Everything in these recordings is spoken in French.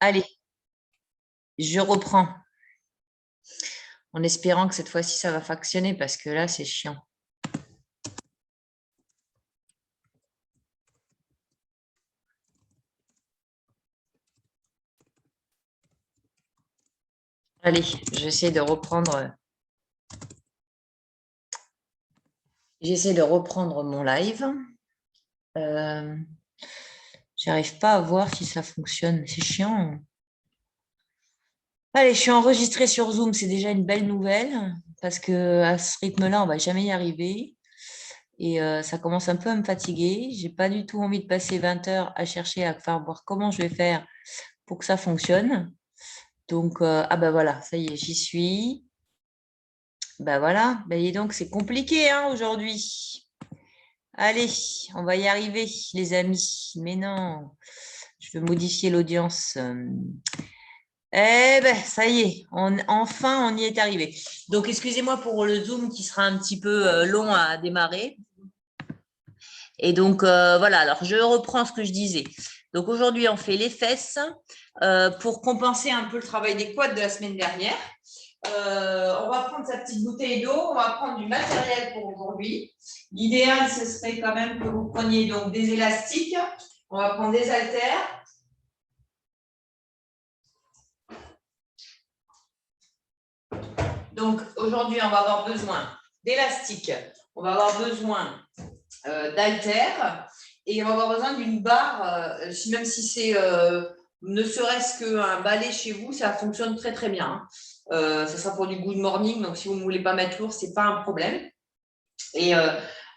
Allez, je reprends en espérant que cette fois-ci, ça va fonctionner parce que là, c'est chiant. Allez, j'essaie de reprendre. J'essaie de reprendre mon live. J'arrive pas à voir si ça fonctionne. C'est chiant. Allez, je suis enregistrée sur Zoom, c'est déjà une belle nouvelle parce que à ce rythme-là, on va jamais y arriver. Et ça commence un peu à me fatiguer. J'ai pas du tout envie de passer 20 heures à chercher à faire voir comment je vais faire pour que ça fonctionne. Donc, ah ben voilà, ça y est, j'y suis. Ben voilà, ben dis donc, c'est compliqué hein, aujourd'hui. Allez, on va y arriver, les amis. Mais non, je veux modifier l'audience. Eh ben, ça y est, enfin, on y est arrivé. Donc, excusez-moi pour le Zoom qui sera un petit peu long à démarrer. Et donc, voilà, alors je reprends ce que je disais. Donc, aujourd'hui, on fait les fesses pour compenser un peu le travail des quads de la semaine dernière. On va prendre sa petite bouteille d'eau, on va prendre du matériel pour aujourd'hui. L'idéal, ce serait quand même que vous preniez donc des élastiques. On va prendre des haltères. Donc, aujourd'hui, on va avoir besoin d'élastiques. On va avoir besoin d'haltères et on va avoir besoin d'une barre, même si c'est ne serait-ce qu'un balai chez vous, ça fonctionne très très bien. Ça sera pour du good morning, donc si vous ne voulez pas mettre lourd, ce n'est pas un problème. Et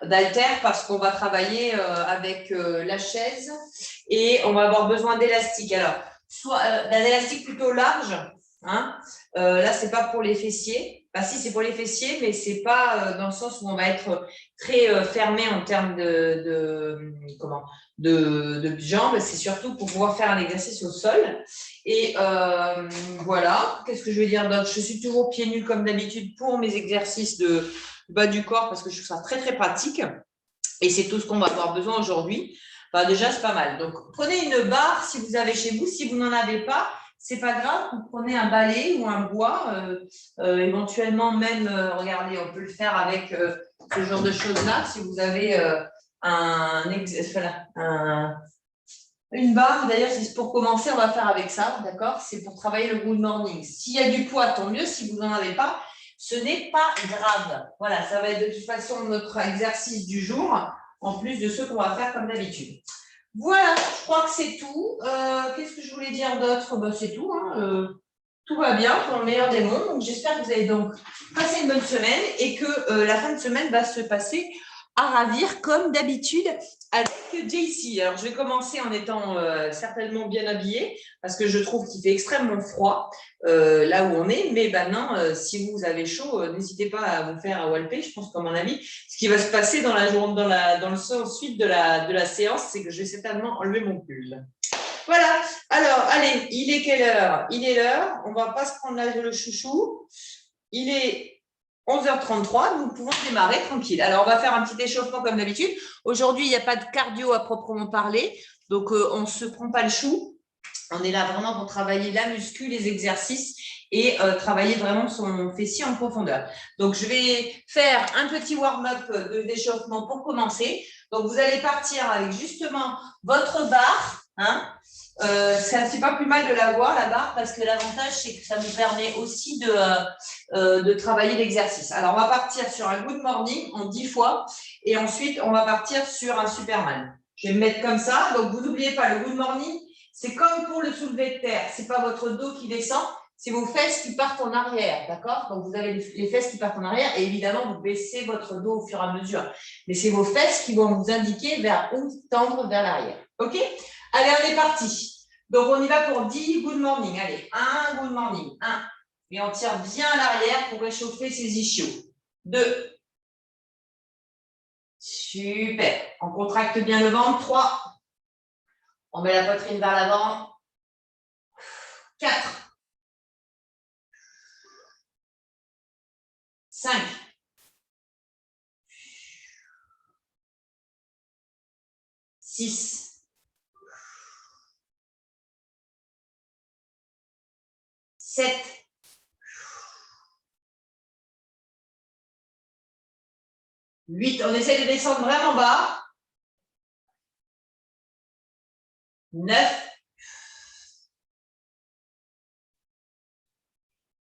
d'haltères parce qu'on va travailler avec la chaise et on va avoir besoin d'élastiques. Alors, soit d'un élastique plutôt large, hein, là, c'est pas pour les fessiers. Enfin, si, c'est pour les fessiers, mais c'est pas dans le sens où on va être très fermé en termes de jambes. C'est surtout pour pouvoir faire un exercice au sol. Et voilà. Qu'est-ce que je vais dire d'autre? Je suis toujours pieds nus comme d'habitude pour mes exercices de bas du corps parce que je trouve ça très, très pratique. Et c'est tout ce qu'on va avoir besoin aujourd'hui. Enfin, déjà, c'est pas mal. Donc, prenez une barre si vous avez chez vous. Si vous n'en avez pas, c'est pas grave. Vous prenez un balai ou un bois. Éventuellement, même, regardez, on peut le faire avec ce genre de choses-là. Si vous avez une barre, d'ailleurs, c'est pour commencer, on va faire avec ça, d'accord? C'est pour travailler le good morning. S'il y a du poids, tant mieux. Si vous n'en avez pas, ce n'est pas grave. Voilà, ça va être de toute façon notre exercice du jour, en plus de ceux qu'on va faire comme d'habitude. Voilà, je crois que c'est tout. Qu'est-ce que je voulais dire d'autre? Ben, c'est tout. Hein. Tout va bien pour le meilleur des mondes. Donc, j'espère que vous avez donc passé une bonne semaine et que la fin de semaine va se passer à ravir comme d'habitude avec JC. Alors, je vais commencer en étant certainement bien habillée parce que je trouve qu'il fait extrêmement froid là où on est. Mais maintenant, si vous avez chaud, n'hésitez pas à vous faire walper. Je pense qu'à mon avis, ce qui va se passer dans la journée, dans le sens suite de la séance, c'est que je vais certainement enlever mon pull. Voilà. Alors, allez, il est quelle heure? Il est l'heure. On ne va pas se prendre le chouchou. Il est 11h33. Nous pouvons démarrer tranquille. Alors, on va faire un petit échauffement comme d'habitude. Aujourd'hui, il n'y a pas de cardio à proprement parler. Donc, on ne se prend pas le chou. On est là vraiment pour travailler la muscu, les exercices et travailler vraiment son fessier en profondeur. Donc, je vais faire un petit warm-up d'échauffement pour commencer. Donc, vous allez partir avec justement votre barre. Hein, c'est pas plus mal de l'avoir, la barre, parce que l'avantage, c'est que ça nous permet aussi de travailler l'exercice. Alors, on va partir sur un good morning en 10 fois et ensuite, on va partir sur un Superman. Je vais me mettre comme ça. Donc, vous n'oubliez pas, le good morning, c'est comme pour le soulevé de terre. Ce n'est pas votre dos qui descend, c'est vos fesses qui partent en arrière, d'accord? Donc, vous avez les fesses qui partent en arrière et évidemment, vous baissez votre dos au fur et à mesure. Mais c'est vos fesses qui vont vous indiquer vers où tendre vers l'arrière. OK? Allez, on est parti. Donc, on y va pour 10 good morning. Allez, un good morning. 1. Et on tire bien à l'arrière pour réchauffer ses ischios. 2. Super. On contracte bien le ventre. 3. On met la poitrine vers l'avant. 4. 5. 6. 7, 8. On essaie de descendre vraiment bas. 9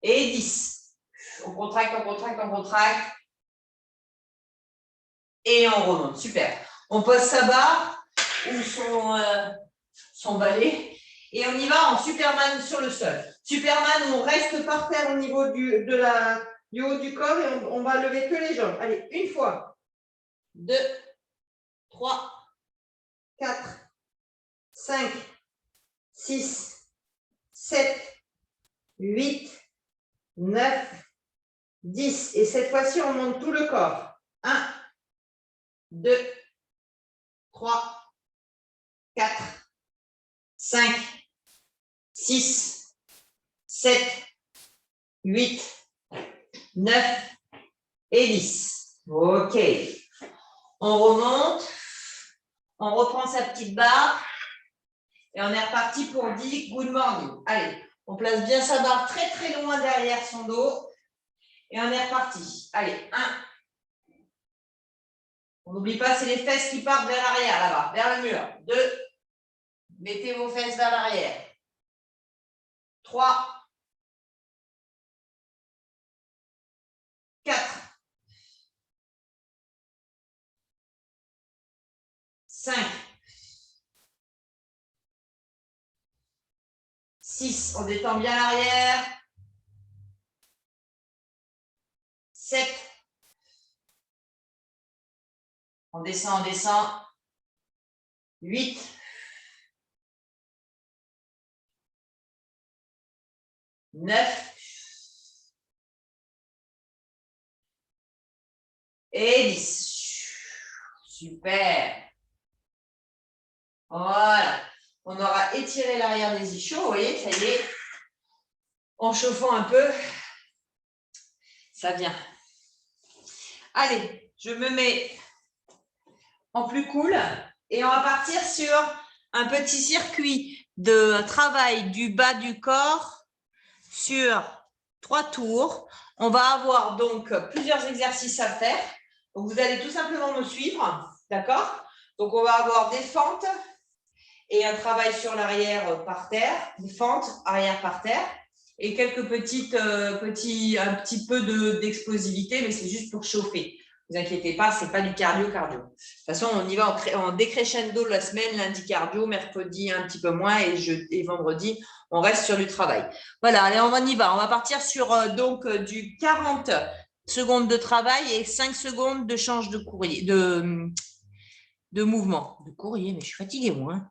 et 10. On contracte, on contracte, on contracte. Et on remonte. Super. On pose sa barre ou son balai. Et on y va en Superman sur le sol. Superman, on reste par terre au niveau du haut du corps et on va lever que les jambes. Allez, une fois. 2, 3, 4, 5, 6, 7, 8, 9, 10. Et cette fois-ci, on monte tout le corps. 1, 2, 3, 4, 5, 6, 7, 8, 9 et 10. OK. On remonte. On reprend sa petite barre. Et on est reparti pour 10 good morning. Allez, on place bien sa barre très très loin derrière son dos. Et on est reparti. Allez, 1. On n'oublie pas, c'est les fesses qui partent vers l'arrière, là-bas, vers le mur. 2. Mettez vos fesses vers l'arrière. 3. 4. 5. 6. On détend bien l'arrière. 7. On descend, on descend. 8. 9. Et 10. Super. Voilà. On aura étiré l'arrière des ischios. Vous voyez, ça y est. En chauffant un peu, ça vient. Allez, je me mets en plus cool et on va partir sur un petit circuit de travail du bas du corps sur 3 tours. On va avoir donc plusieurs exercices à faire. Donc, vous allez tout simplement me suivre, d'accord? Donc, on va avoir des fentes et un travail sur l'arrière par terre, des fentes arrière par terre et quelques un petit peu d'explosivité, mais c'est juste pour chauffer. Ne vous inquiétez pas, ce n'est pas du cardio. De toute façon, on y va en décrescendo la semaine, lundi cardio, mercredi un petit peu moins et vendredi, on reste sur du travail. Voilà, allez, on y va. On va partir sur du 40 secondes de travail et 5 secondes de change de courrier, de mouvement. De courrier, mais je suis fatiguée, moi. Hein.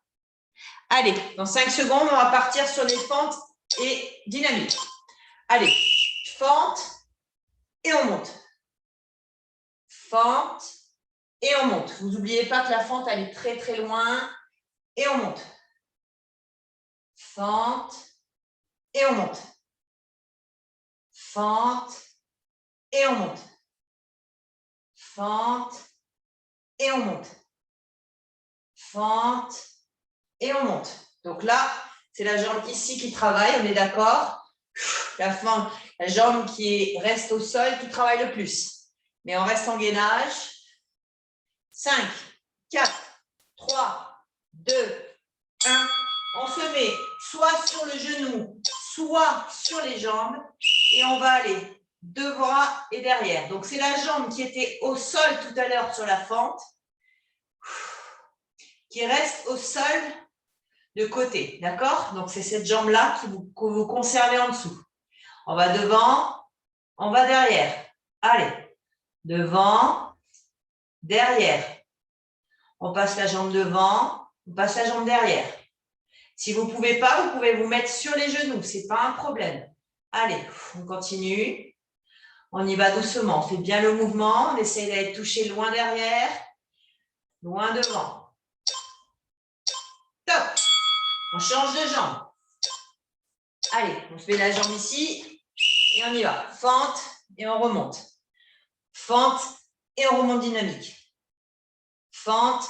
Allez, dans 5 secondes, on va partir sur les fentes et dynamique. Allez, fente et on monte. Fente et on monte. Vous n'oubliez pas que la fente, elle est très très loin. Et on monte. Fente et on monte. Fente et on monte. Fente et on monte. Fente et on monte. Donc là, c'est la jambe ici qui travaille, on est d'accord? La jambe qui reste au sol qui travaille le plus. Mais on reste en gainage. 5, 4, 3, 2, 1. On se met soit sur le genou, soit sur les jambes. Et on va aller devant et derrière. Donc, c'est la jambe qui était au sol tout à l'heure sur la fente, qui reste au sol de côté. D'accord? Donc, c'est cette jambe-là que vous conservez en dessous. On va devant, on va derrière. Allez, devant, derrière. On passe la jambe devant, on passe la jambe derrière. Si vous ne pouvez pas, vous pouvez vous mettre sur les genoux. Ce n'est pas un problème. Allez, on continue. On y va doucement. On fait bien le mouvement. On essaie d'être touché loin derrière, loin devant. Top. On change de jambe. Allez, on fait la jambe ici et on y va. Fente et on remonte. Fente et on remonte dynamique. Fente,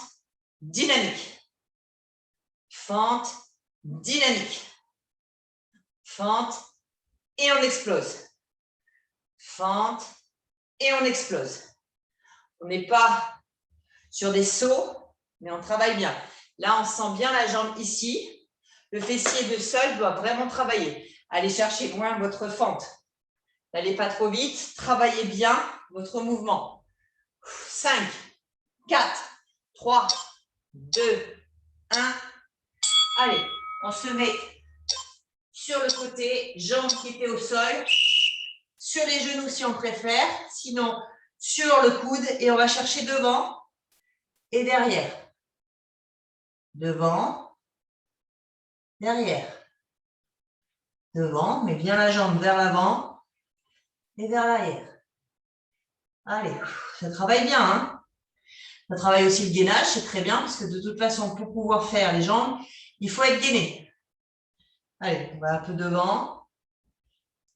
dynamique. Fente, dynamique. Fente, et on explose. Fente et on explose. On n'est pas sur des sauts, mais on travaille bien. Là, on sent bien la jambe ici. Le fessier de sol doit vraiment travailler. Allez chercher loin votre fente. N'allez pas trop vite. Travaillez bien votre mouvement. 5, 4, 3, 2, 1. Allez, on se met sur le côté, jambes qui étaient au sol, sur les genoux si on préfère, sinon sur le coude et on va chercher devant et derrière. Devant, derrière. Devant, mais bien la jambe vers l'avant et vers l'arrière. Allez, ça travaille bien, hein? Ça travaille aussi le gainage, c'est très bien, parce que de toute façon, pour pouvoir faire les jambes, il faut être gainé. Allez, on va un peu devant.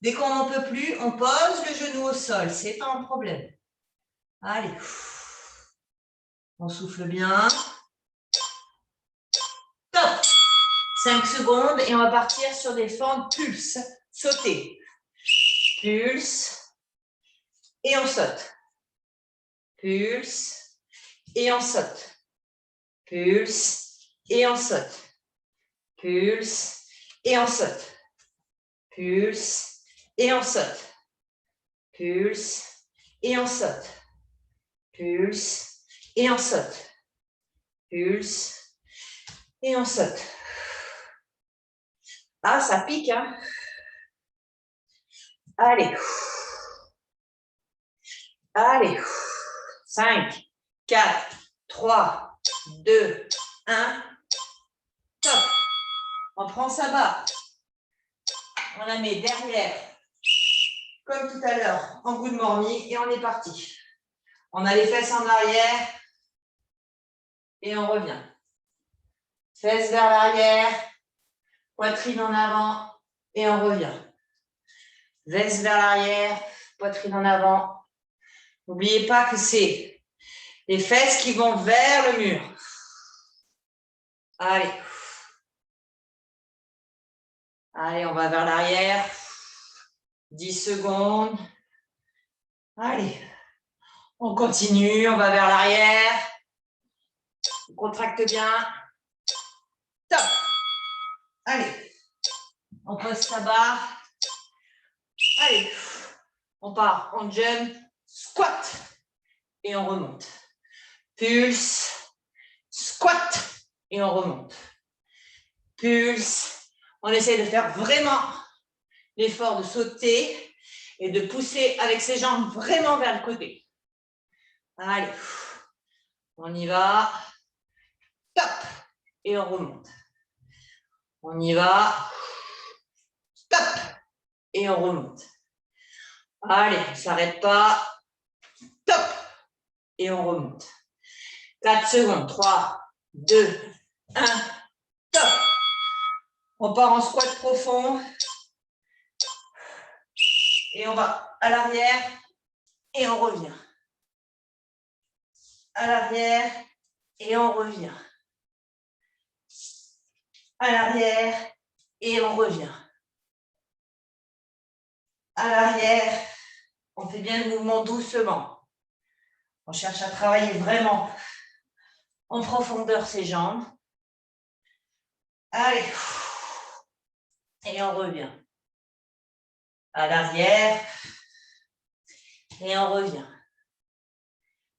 Dès qu'on n'en peut plus, on pose le genou au sol, c'est pas un problème. Allez, on souffle bien. Top! 5 secondes et on va partir sur des fentes pulse, sauter. Pulse et on saute. Pulse et on saute. Pulse et on saute. Pulse et on saute. Pulse et on saute. Pulse et on saute. Pulse et on saute. Pulse et on saute. Ah, ça pique, hein? Allez. Allez. 5, 4, 3, 2, 1. Top. On prend sa barre. On la met derrière, comme tout à l'heure, en good morning, et on est parti. On a les fesses en arrière et on revient. Fesses vers l'arrière, poitrine en avant et on revient. Fesses vers l'arrière, poitrine en avant. N'oubliez pas que c'est les fesses qui vont vers le mur. Allez. Allez, on va vers l'arrière. 10 secondes. Allez. On continue, on va vers l'arrière. On contracte bien. Top. Allez. On pose sa barre. Allez. On part, on jump, squat. Et on remonte. Pulse, squat. Et on remonte. Pulse. On essaie de faire vraiment l'effort de sauter et de pousser avec ses jambes vraiment vers le côté. Allez, on y va. Top. Et on remonte. On y va. Top. Et on remonte. Allez, on ne s'arrête pas. Top. Et on remonte. 4 secondes. 3, 2, 1. Top. On part en squat profond. Et on va à l'arrière. Et on revient. À l'arrière. Et on revient. À l'arrière. Et on revient. À l'arrière. On fait bien le mouvement doucement. On cherche à travailler vraiment en profondeur ses jambes. Allez. Et on revient. À l'arrière. Et on revient.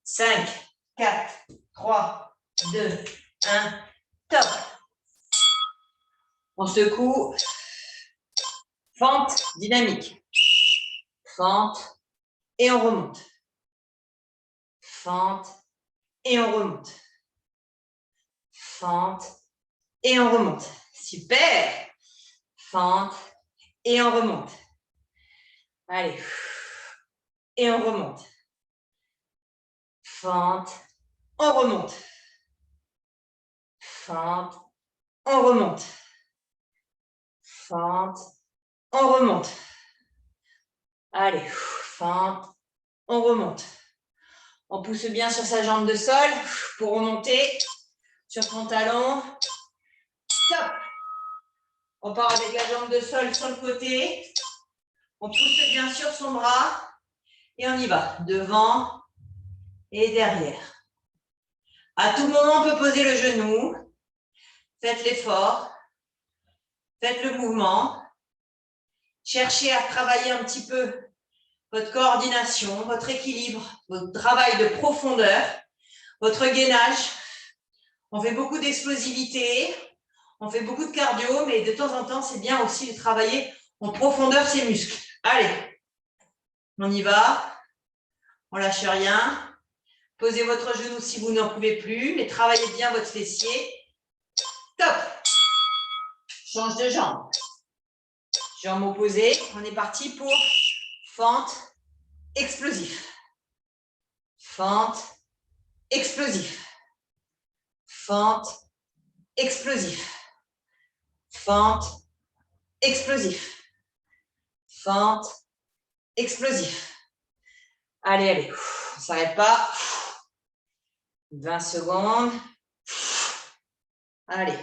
5, 4, 3, 2, 1. Top. On secoue. Fente dynamique. Fente. Et on remonte. Fente. Et on remonte. Fente. Et on remonte. Super. Fente. Et on remonte. Allez. Et on remonte. Fente. On remonte. Fente. On remonte. Fente. On remonte. Allez. Fente. On remonte. On pousse bien sur sa jambe de sol pour remonter sur son talon. Top. On part avec la jambe de sol sur le côté. On pousse bien sûr son bras et on y va. Devant et derrière. À tout moment, on peut poser le genou. Faites l'effort. Faites le mouvement. Cherchez à travailler un petit peu votre coordination, votre équilibre, votre travail de profondeur, votre gainage. On fait beaucoup d'explosivité, on fait beaucoup de cardio, mais de temps en temps, c'est bien aussi de travailler en profondeur ses muscles. Allez, on y va. On lâche rien. Posez votre genou si vous n'en pouvez plus, mais travaillez bien votre fessier. Top. Change de jambe. Jambe opposée. On est parti pour fente, explosif. Fente, explosif. Fente, explosif. Fente, explosif. Fente, explosif. Allez, allez. On ne s'arrête pas. 20 secondes. Allez.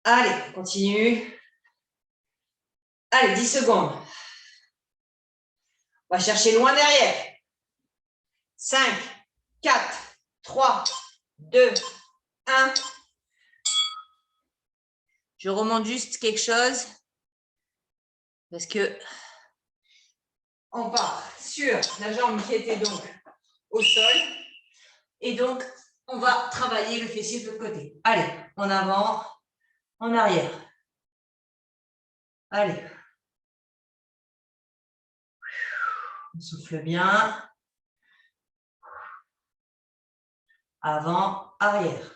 Allez, on continue. Allez, 10 secondes. On va chercher loin derrière. 5, 4, 3, 2, 1. Je remonte juste quelque chose. Parce que on part sur la jambe qui était donc au sol. Et donc, on va travailler le fessier de l'autre côté. Allez, en avant, en arrière. Allez. On souffle bien. Avant, arrière.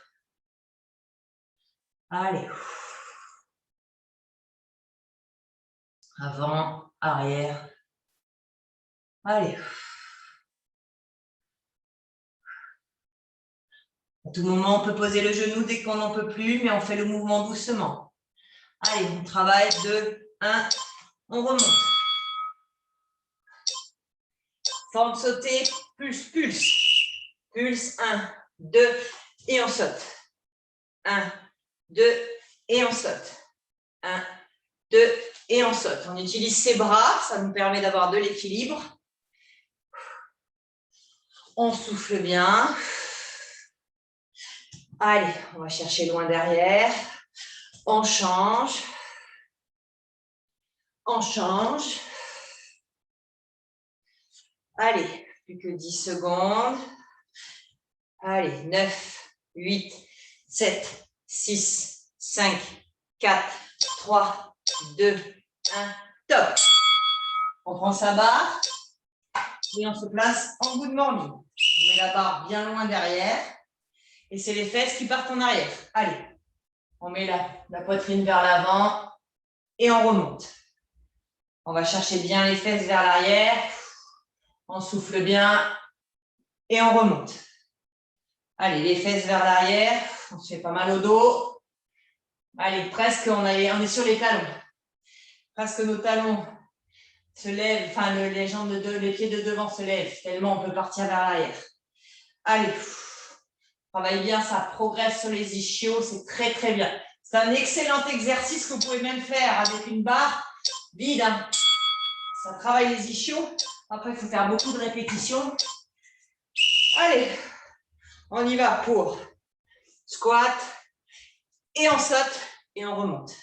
Allez. Avant, arrière. Allez. À tout moment, on peut poser le genou dès qu'on n'en peut plus, mais on fait le mouvement doucement. Allez, on travaille 2, 1, on remonte. Forme sautée, pulse, pulse. Pulse, 1, 2, et on saute. 1, 2, et on saute. 1, 2, et on saute. On utilise ses bras, ça nous permet d'avoir de l'équilibre. On souffle bien. Allez, on va chercher loin derrière. On change. On change. Allez, plus que 10 secondes. Allez, 9, 8, 7, 6, 5, 4, 3, 2, 1. Top. On prend sa barre et on se place en good morning. On met la barre bien loin derrière et c'est les fesses qui partent en arrière. Allez, on met la poitrine vers l'avant et on remonte. On va chercher bien les fesses vers l'arrière. On souffle bien et on remonte. Allez, les fesses vers l'arrière. On se fait pas mal au dos. Allez, presque, on est sur les talons. Presque nos talons se lèvent, enfin les jambes les pieds de devant se lèvent, tellement on peut partir vers l'arrière. Allez, travaille bien, ça progresse sur les ischios, c'est très très bien. C'est un excellent exercice que vous pouvez même faire avec une barre vide. Hein. Ça travaille les ischios. Après, il faut faire beaucoup de répétitions. Allez, on y va pour squat et on saute et on remonte.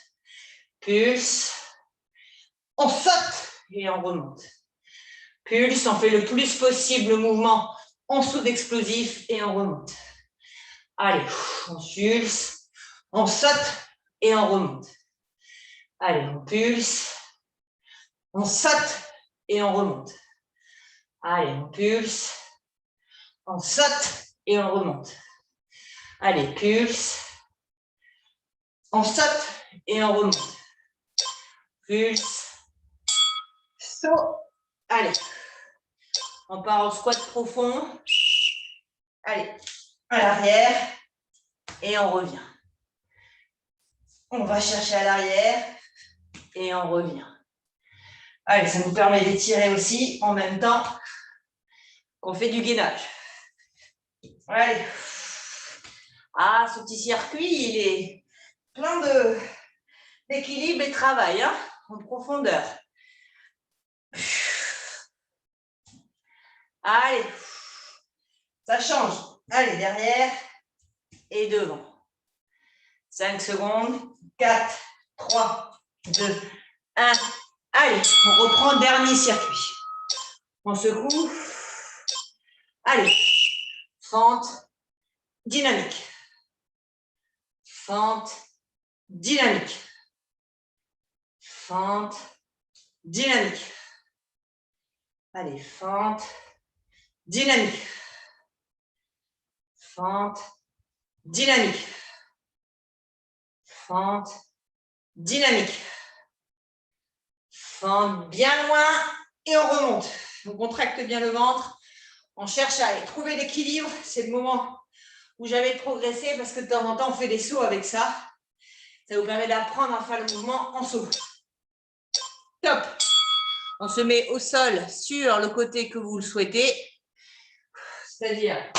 Pulse, on saute et on remonte. Pulse, on fait le plus possible le mouvement en saut d'explosif et on remonte. Allez, on pulse, on saute et on remonte. Allez, on pulse, on saute et on remonte. Allez, on pulse, on saute et on remonte. Allez, pulse, on saute et on remonte. Pulse, saut. Allez, on part au squat profond. Allez, à l'arrière et on revient. On va chercher à l'arrière et on revient. Allez, ça nous permet d'étirer aussi en même temps qu'on fait du gainage. Allez. Ah, ce petit circuit, il est plein d'équilibre et de travail, hein, en profondeur. Allez, ça change. Allez, derrière et devant. 5 secondes. 4, 3, 2, 1. Allez, on reprend dernier circuit. On secoue. Allez, fente, dynamique. Fente, dynamique. Fente, dynamique. Allez, fente, dynamique. Fente, dynamique. Fente, dynamique. Fente bien loin et on remonte. On contracte bien le ventre. On cherche à aller trouver l'équilibre. C'est le moment où j'avais progressé parce que de temps en temps, on fait des sauts avec ça. Ça vous permet d'apprendre à faire le mouvement en saut. Top. On se met au sol sur le côté que vous le souhaitez. C'est-à-dire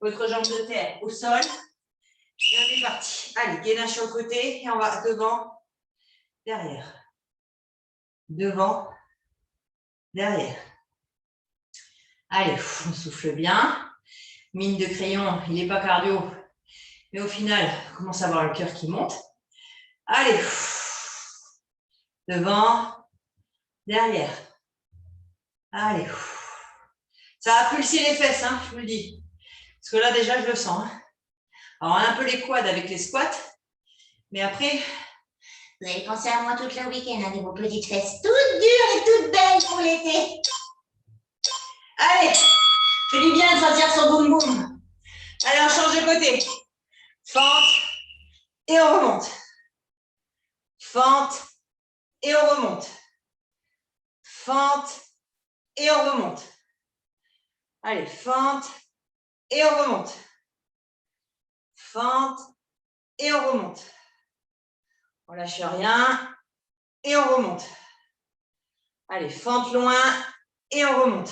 votre jambe de terre au sol. Et on est parti. Allez, gainage sur le côté et on va devant, derrière. Devant, derrière. Allez, on souffle bien. Mine de crayon, il n'est pas cardio. Mais au final, on commence à avoir le cœur qui monte. Allez. Devant, derrière. Allez. Ça va pulser les fesses, hein, je vous le dis. Parce que là, déjà, je le sens. Hein. Alors, on a un peu les quads avec les squats. Mais après, vous avez pensé à moi tout le week-end avec vos petites fesses toutes dures et toutes belles pour l'été. Allez, c'est du bien de sentir son boum boum. Allez, on change de côté. Fente et on remonte. Fente et on remonte. Fente et on remonte. Allez, fente et on remonte. Fente et on remonte. On lâche rien et on remonte. Allez, fente loin et on remonte.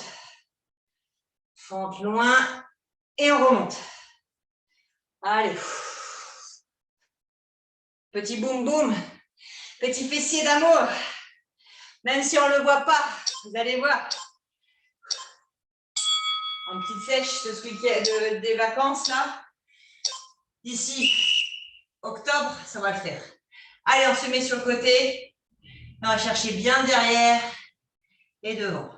Fente loin et on remonte. Allez. Petit boum boum. Petit fessier d'amour. Même si on ne le voit pas, vous allez voir. En petite sèche de ce week-end des vacances là. D'ici octobre, ça va le faire. Allez, on se met sur le côté. On va chercher bien derrière et devant.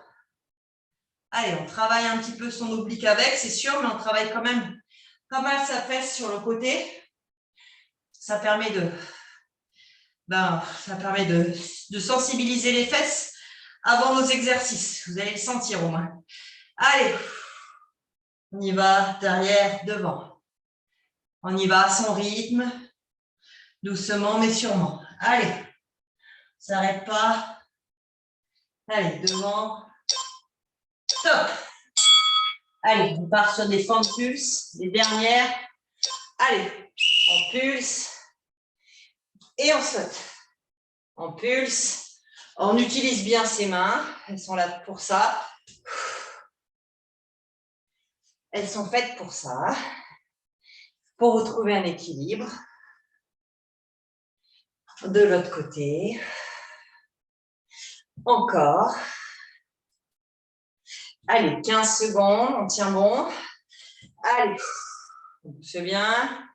Allez, on travaille un petit peu son oblique avec, c'est sûr, mais on travaille quand même pas mal sa fesse sur le côté. Ça permet de sensibiliser les fesses avant nos exercices. Vous allez le sentir au moins. Allez, on y va, derrière, devant. On y va à son rythme, doucement mais sûrement. Allez, on ne s'arrête pas. Allez, devant. Top. Allez, on part sur des fentes pulse, les dernières. Allez, on pulse et on saute. On pulse, on utilise bien ses mains, elles sont là pour ça. Elles sont faites pour ça, pour retrouver un équilibre. De l'autre côté. Encore. Allez, 15 secondes, on tient bon. Allez, on pousse bien.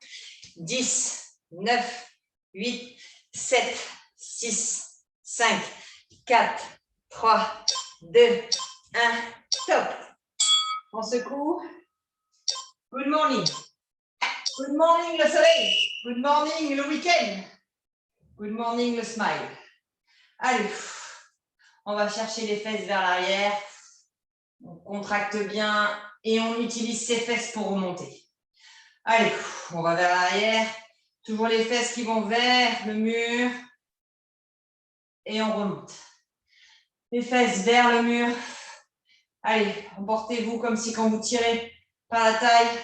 10, 9, 8, 7, 6, 5, 4, 3, 2, 1. Top. On secoue. Good morning. Good morning le soleil. Good morning le week-end. Good morning le smile. Allez, on va chercher les fesses vers l'arrière. On contracte bien et on utilise ses fesses pour remonter. Allez, on va vers l'arrière. Toujours les fesses qui vont vers le mur. Et on remonte. Les fesses vers le mur. Allez, emportez-vous comme si quand vous tirez par la taille.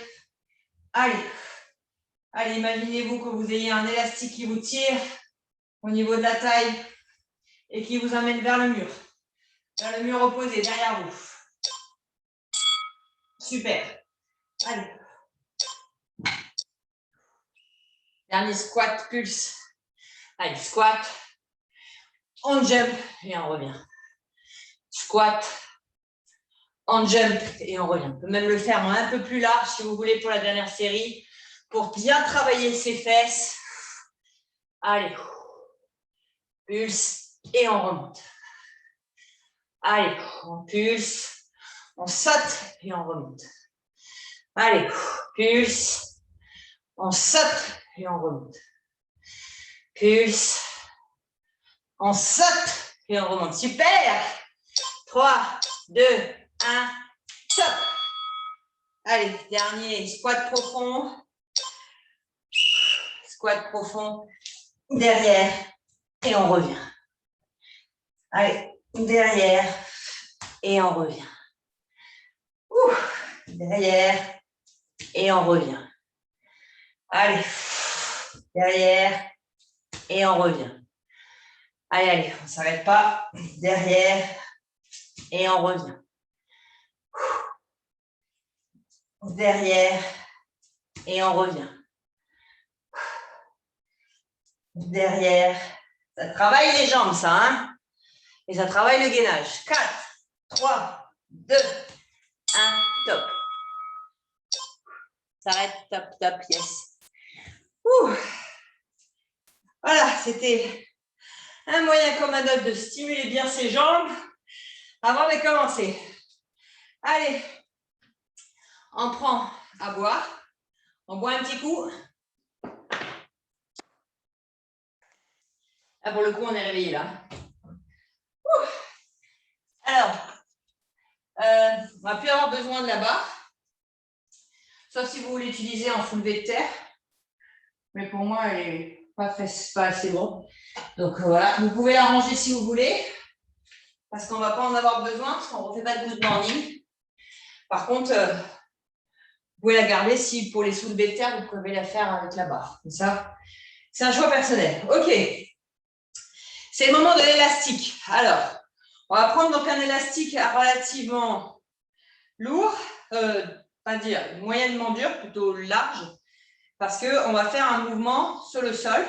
Allez. Allez, imaginez-vous que vous ayez un élastique qui vous tire au niveau de la taille et qui vous amène vers le mur. Vers le mur opposé, derrière vous. Super. Allez. Dernier squat, pulse. Allez, squat. On jump et on revient. Squat. en jump et on revient. On peut même le faire en un peu plus large si vous voulez pour la dernière série, pour bien travailler ses fesses. Allez, pulse et on remonte. Allez, on pulse, on saute et on remonte. Allez, pulse, on saute et on remonte. Pulse, on saute et on remonte. Super! 3, 2, 1, stop! Allez, dernier, squat profond. Squat profond, derrière et on revient. Allez, derrière et on revient. Derrière et on revient. Allez, derrière et on revient. Allez, allez, on ne s'arrête pas. Derrière et on revient. Derrière et on revient. Derrière. Ça travaille les jambes, ça, hein? Et ça travaille le gainage. 4, 3, 2, 1, top. S'arrête, top, top, yes. Voilà, c'était un moyen comme un autre de stimuler bien ses jambes avant de commencer. Allez, on prend à boire. On boit un petit coup. Là, pour le coup, on est réveillé là. Alors, on va plus avoir besoin de la barre, sauf si vous voulez l'utiliser en soulevé de terre. Mais pour moi, elle n'est pas assez bon. Donc voilà, vous pouvez la ranger si vous voulez, parce qu'on ne va pas en avoir besoin, parce qu'on ne refait pas de good morning. Par contre, vous pouvez la garder si pour les soulevés de terre, vous pouvez la faire avec la barre. Comme ça, c'est un choix personnel. Ok. C'est le moment de l'élastique. Alors, on va prendre donc un élastique relativement lourd, pas dire moyennement dur, plutôt large, parce qu'on va faire un mouvement sur le sol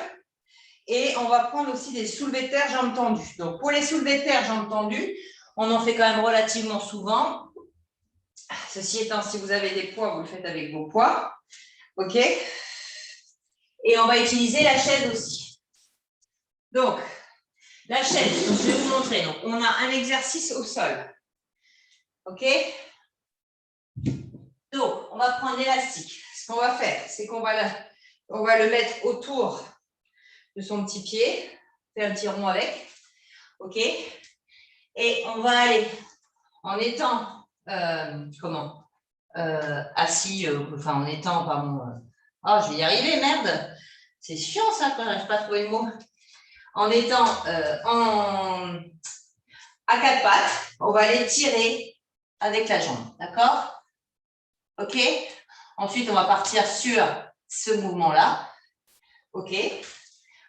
et on va prendre aussi des soulevés de terre jambes tendues. Donc, pour les soulevés de terre jambes tendues, on en fait quand même relativement souvent. Ceci étant, si vous avez des poids, vous le faites avec vos poids. OK? Et on va utiliser la chaise aussi. Donc, la chaise, donc je vais vous montrer. Donc, on a un exercice au sol. OK? Donc, on va prendre l'élastique. Ce qu'on va faire, c'est qu'on va le mettre autour de son petit pied, faire un petit rond avec. OK? Et on va aller en étant, assis, en étant, pardon. Oh, je vais y arriver, merde. C'est chiant ça, quand j'arrive pas à trouver le mot. En étant à quatre pattes, on va aller tirer avec la jambe. D'accord? OK? Ensuite, on va partir sur ce mouvement-là. OK?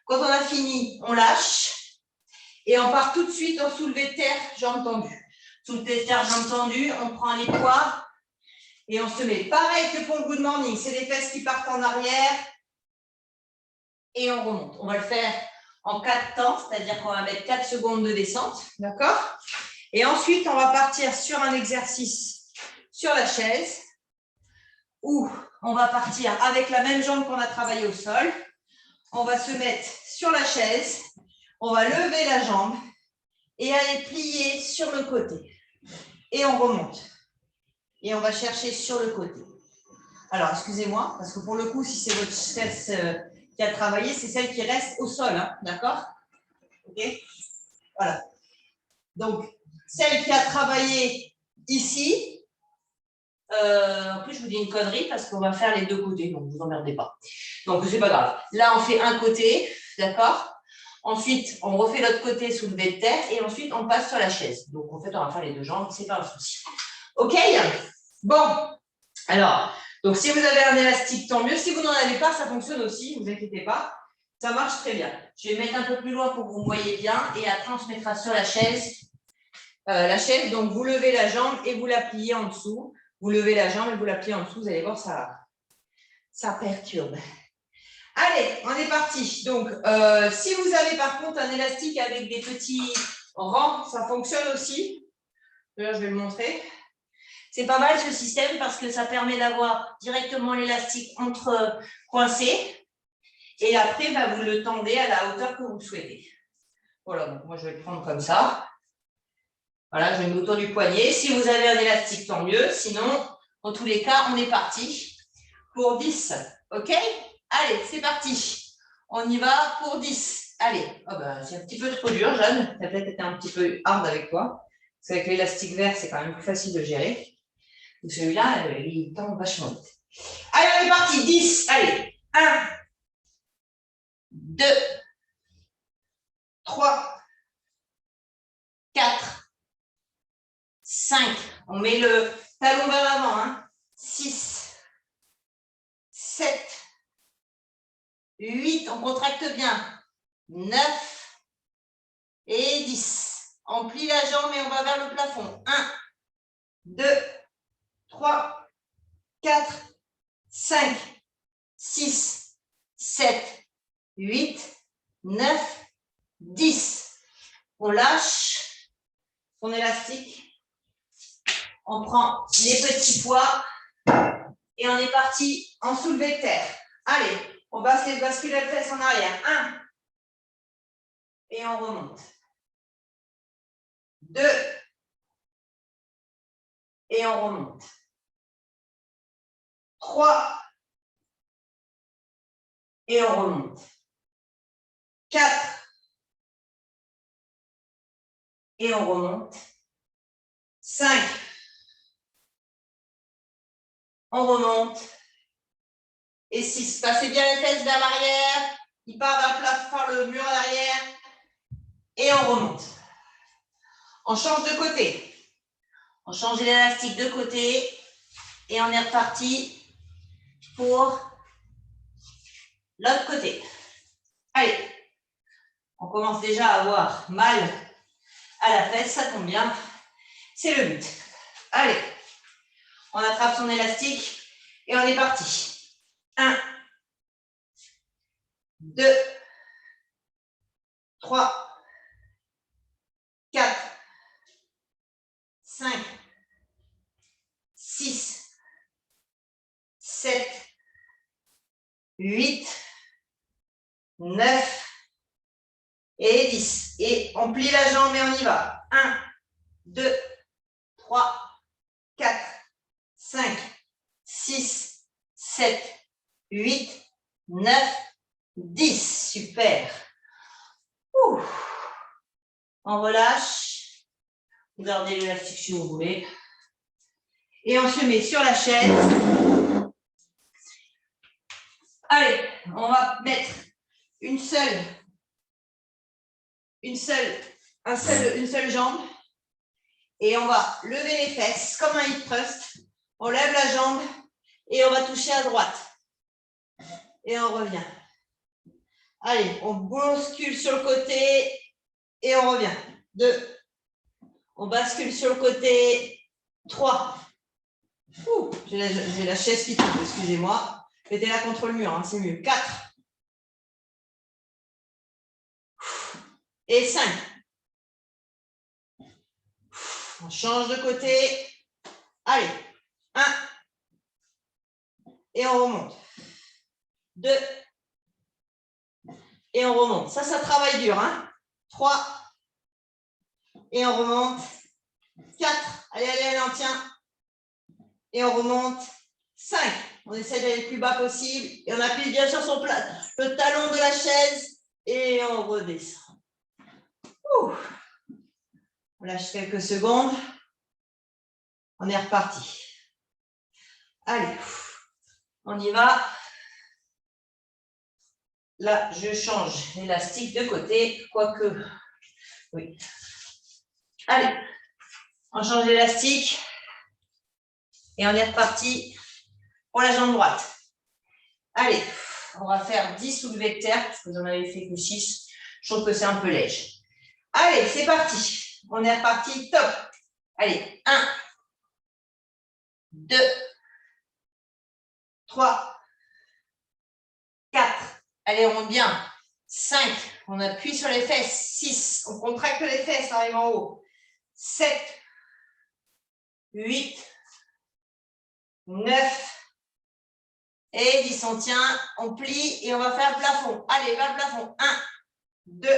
Quand on a fini, on lâche. Et on part tout de suite en soulevé de terre, jambes tendues. Soulevé de terre, jambes tendues, on prend les poids et on se met. Pareil que pour le good morning, c'est les fesses qui partent en arrière et on remonte. On va le faire en 4 temps, c'est-à-dire qu'on va mettre 4 secondes de descente. D'accord? Et ensuite, on va partir sur un exercice sur la chaise où on va partir avec la même jambe qu'on a travaillé au sol. On va se mettre sur la chaise, on va lever la jambe et aller plier sur le côté. Et on remonte. Et on va chercher sur le côté. Alors, excusez-moi, parce que pour le coup, si c'est votre chaise qui a travaillé, c'est celle qui reste au sol, hein, d'accord? OK? Voilà. Donc, celle qui a travaillé ici, en plus, je vous dis une connerie parce qu'on va faire les deux côtés, donc ne vous emmerdez pas. Donc, c'est pas grave. Là, on fait un côté, d'accord? Ensuite, on refait l'autre côté soulevé de terre et ensuite, on passe sur la chaise. Donc, en fait, on va faire les deux jambes, c'est pas un souci. OK? Bon. Alors, donc, si vous avez un élastique, tant mieux. Si vous n'en avez pas, ça fonctionne aussi, ne vous inquiétez pas. Ça marche très bien. Je vais mettre un peu plus loin pour que vous me voyez bien et après, on se mettra sur la chaise. Donc, vous levez la jambe et vous la pliez en dessous. Vous levez la jambe et vous la pliez en dessous. Vous allez voir, ça perturbe. Allez, on est parti. Donc, si vous avez par contre un élastique avec des petits rangs, ça fonctionne aussi. Là, je vais le montrer. C'est pas mal ce système parce que ça permet d'avoir directement l'élastique entre coincés. Et après, bah, vous le tendez à la hauteur que vous souhaitez. Voilà, donc moi je vais le prendre comme ça. Voilà, je vais me autour du poignet. Si vous avez un élastique, tant mieux. Sinon, dans tous les cas, on est parti pour 10. OK? Allez, c'est parti. On y va pour 10. Allez. Oh ben, c'est un petit peu trop dur, Jeanne. Ça a peut-être été un petit peu hard avec toi. Parce qu'avec l'élastique vert, c'est quand même plus facile de gérer. Celui-là, il tombe vachement vite. Allez, on est parti. 10. Allez. 1, 2, 3, 4, 5. On met le talon vers l'avant. Hein. 6, 7, 8. On contracte bien. 9 et 10. On plie la jambe et on va vers le plafond. 1, 2, 3, 4, 5, 6, 7, 8, 9, 10. On lâche son élastique. On prend les petits poids et on est parti en soulevé de terre. Allez, on va se basculer la fesse en arrière. 1 et on remonte. 2 et on remonte. 3 et on remonte. 4 et on remonte. 5, on remonte. Et 6, passez bien les fesses vers l'arrière. Il part vers le mur à l'arrière. Et on remonte. On change de côté. On change l'élastique de côté. Et on est reparti pour l'autre côté. Allez. On commence déjà à avoir mal à la fesse. Ça tombe bien. C'est le but. Allez. On attrape son élastique. Et on est parti. 1, 2, 3, 4, 5, 6, 7, 8, 9 et 10. Et on plie la jambe et on y va. 1, 2, 3, 4, 5, 6, 7, 8, 9, 10. Super. Ouh. On relâche. Vous gardez l'élastique si vous voulez. Et on se met sur la chaise. Allez, on va mettre une seule jambe. Et on va lever les fesses comme un hip thrust. On lève la jambe et on va toucher à droite. Et on revient. Allez, on bascule sur le côté et on revient. 2. On bascule sur le côté. 3. J'ai la chaise qui tombe, excusez-moi. Mettez-la contre le mur, hein, c'est mieux. 4. Et 5. On change de côté. Allez. 1. Et on remonte. 2. Et on remonte. Ça travaille dur. Hein. 3. Et on remonte. 4. Allez, allez, on tient. Et on remonte. 5. On essaie d'aller le plus bas possible. Et on appuie bien sur le talon de la chaise. Et on redescend. Ouh. On lâche quelques secondes. On est reparti. Allez, on y va. Là, je change l'élastique de côté, quoique. Oui. Allez, on change l'élastique. Et on est reparti pour la jambe droite. Allez, on va faire 10 soulevés de terre, parce que j'en avais fait que 6. Je trouve que c'est un peu léger. Allez, c'est parti. On est reparti, top. Allez, 1, 2, 3, 4. Allez, on monte bien. 5, on appuie sur les fesses. 6, on contracte les fesses, on arrive en haut. 7, 8, 9 et 10. On tient, on plie et on va faire le plafond. Allez, vers le plafond. 1, 2,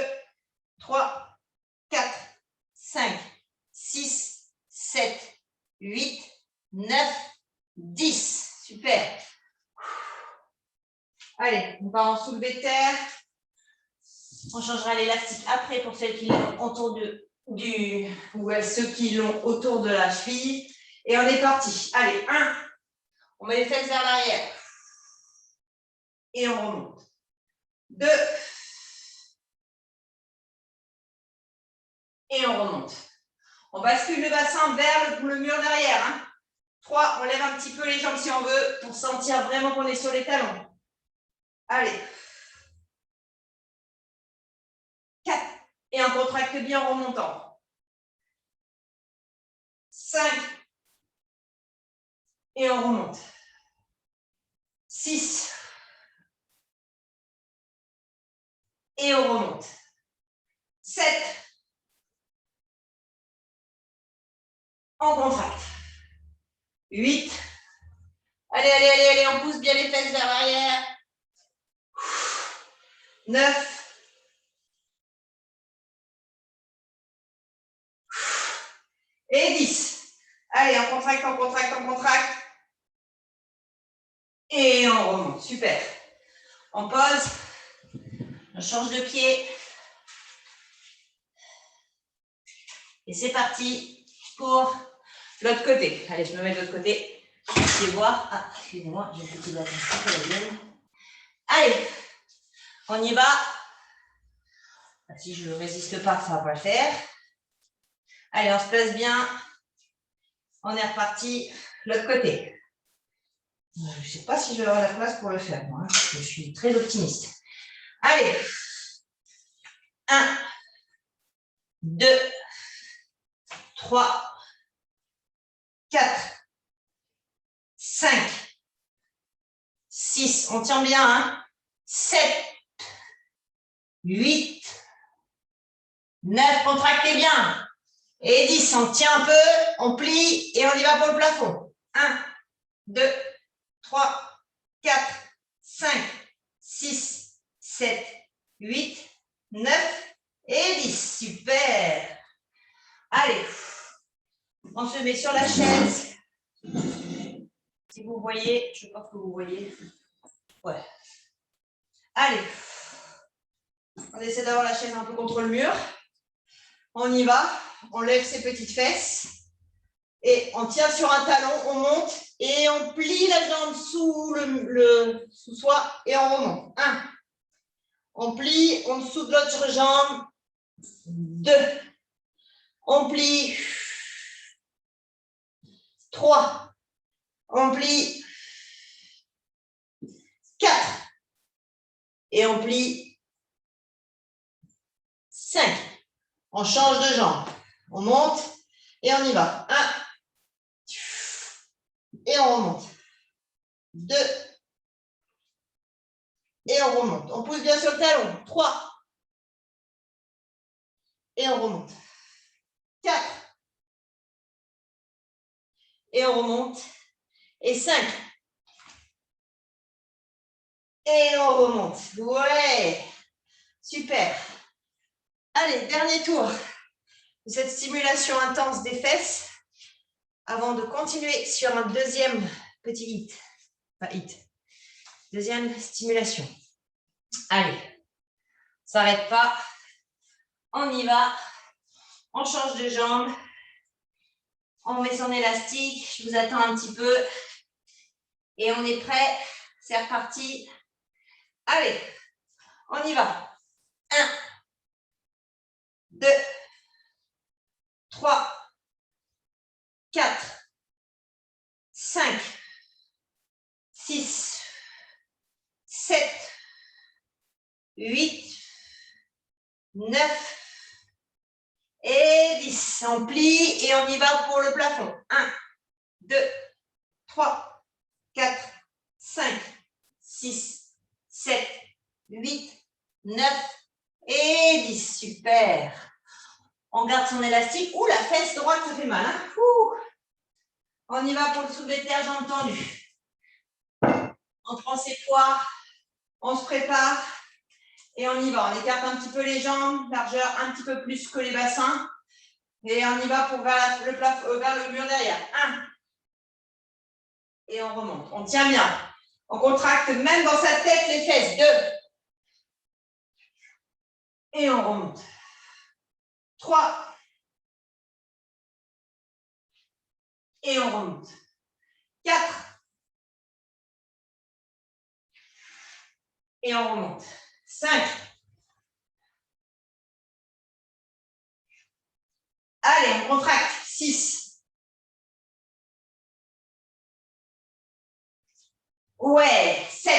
3, 4, 5, 6, 7, 8, 9, 10. Super. Allez, on va en soulever terre. On changera l'élastique après pour celles qui l'ont autour ceux qui l'ont autour de la cheville. Et on est parti. Allez, 1. On met les fesses vers l'arrière. Et on remonte. 2. Et on remonte. On bascule le bassin vers le mur derrière. Hein. 3. On lève un petit peu les jambes si on veut pour sentir vraiment qu'on est sur les talons. Allez. 4. Et on contracte bien en remontant. 5. Et on remonte. 6. Et on remonte. 7. On contracte. 8. Allez, allez, allez, allez, on pousse bien les fesses vers l'arrière. 9. Et 10. Allez, on contracte, on contracte, on contracte. Et on remonte. Super. On pose. On change de pied. Et c'est parti pour l'autre côté. Allez, je me mets de l'autre côté. Je vais voir. Ah, excusez-moi, j'ai un petit bâton. Allez, on y va. Si je ne résiste pas, ça ne va pas le faire. Allez, on se place bien. On est reparti de l'autre côté. Je ne sais pas si je vais avoir la place pour le faire, moi. Je suis très optimiste. Allez. 1, 2, 3, 4, 5, 6. On tient bien, hein. 7, 8, 9. Contractez bien. Et 10. On tient un peu, on plie et on y va pour le plafond. 1, 2, 3, 4, 5, 6, 7, 8, 9 et 10. Super. Allez, on se met sur la chaise. Si vous voyez, je pense que vous voyez. Ouais. Allez, on essaie d'avoir la chaise un peu contre le mur. On y va, on lève ses petites fesses. Et on tient sur un talon, on monte et on plie la jambe sous soi et on remonte. 1. On plie, on soude l'autre jambe. 2. On plie. 3. On plie. 4. Et on plie. 5. On change de jambe. On monte et on y va. 1. Et on remonte. 2. Et on remonte. On pousse bien sur le talon. 3. Et on remonte. 4. Et on remonte. Et 5. Et on remonte. Ouais. Super. Allez, dernier tour de cette stimulation intense des fesses avant de continuer sur un deuxième petit hit. Enfin, hit. Deuxième stimulation. Allez, on ne s'arrête pas. On y va. On change de jambe. On met son élastique. Je vous attends un petit peu. Et on est prêt. C'est reparti. Allez, on y va. 1, 2, 3, 4, 5, 6, 7, 8, 9 et 10. On plie et on y va pour le plafond. 1, 2, 3, 4, 5, 6, 7, 8, 9 et 10. Super. On garde son élastique. Ouh, la fesse droite, ça fait mal. Hein. On y va pour le soulevé de terre, jambes tendues. On prend ses poids, on se prépare et on y va. On écarte un petit peu les jambes, largeur un petit peu plus que les bassins. Et on y va pour vers le mur derrière. 1. Et on remonte. On tient bien. On contracte même dans sa tête les fesses. 2. Et on remonte. 3. Et on remonte. 4. Et on remonte. 5. Allez, on contracte. 6. Ouais, 7.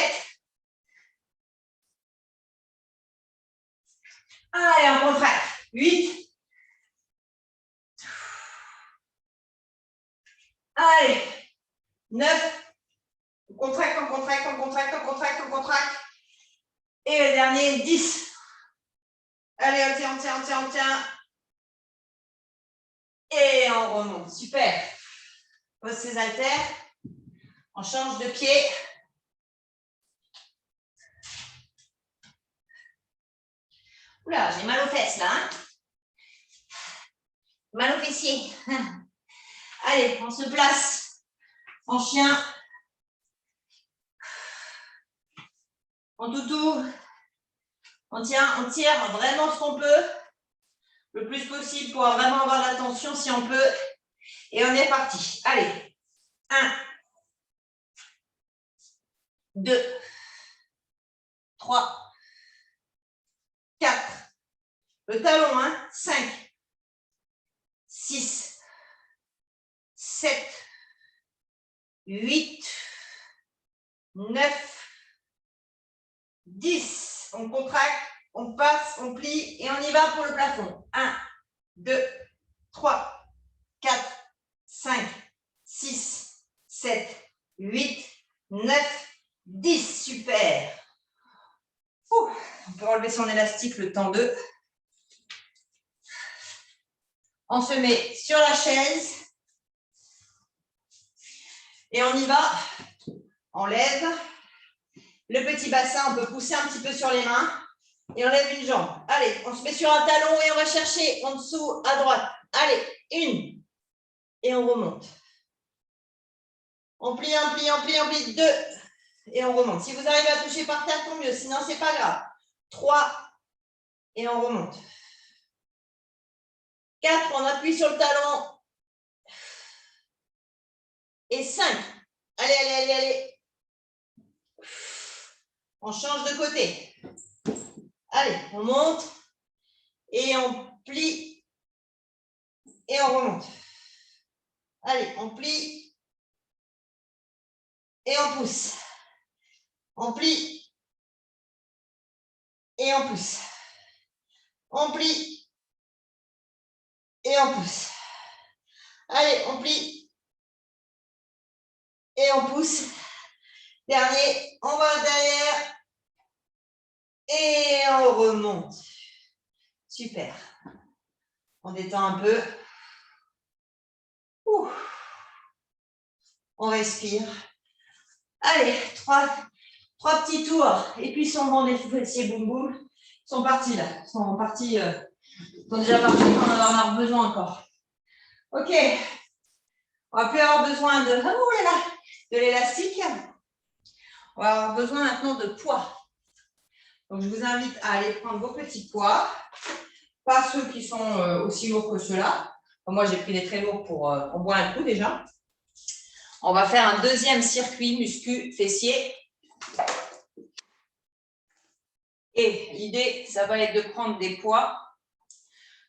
Allez, on contracte. 8. Allez. 9. On contracte, on contracte, on contracte, on contracte, on contracte. Et le dernier, 10. Allez, on tient, on tient, on tient, on tient. Et on remonte. Super. Pose ses haltères. On change de pied. Oula, j'ai mal aux fesses là. Hein, mal aux fessiers. Allez, on se place en chien. En toutou. On tire vraiment ce qu'on peut. Le plus possible pour vraiment avoir l'attention si on peut. Et on est parti. Allez. 1. 2. 3. 4. Le talon, hein. 5. 6. 7. 8. 9. 10. On contracte, on passe, on plie et on y va pour le plafond. 1, 2, 3, 4, 5, 6, 7, 8, 9, 10. Super. Ouh. On peut enlever son élastique le temps de. On se met sur la chaise et on y va. On lève. Le petit bassin, on peut pousser un petit peu sur les mains et on lève une jambe. Allez, on se met sur un talon et on va chercher en dessous à droite. Allez, 1. Et on remonte. On plie, on plie, on plie, on plie. 2. Et on remonte. Si vous arrivez à toucher par terre, tant mieux. Sinon, ce n'est pas grave. 3. Et on remonte. 4. On appuie sur le talon. Et 5. Allez, allez, allez, allez. On change de côté. Allez, on monte. Et on plie. Et on remonte. Allez, on plie. Et on pousse. On plie. Et on pousse. On plie. Et on pousse. Allez, on plie. Et on pousse. Dernier, on va derrière. Et on remonte. Super. On détend un peu. Ouh. On respire. Allez, trois petits tours. Et puis, son vent des fessiers boum boum. Ils sont partis là. Ils sont partis. Ils sont déjà partis. On en avoir besoin encore. Ok. On va plus avoir besoin de l'élastique. On va avoir besoin maintenant de poids. Donc, je vous invite à aller prendre vos petits poids. Pas ceux qui sont aussi lourds que ceux-là. Moi, j'ai pris des très lourds pour on boit un coup déjà. On va faire un deuxième circuit muscu fessier. Et l'idée, ça va être de prendre des poids.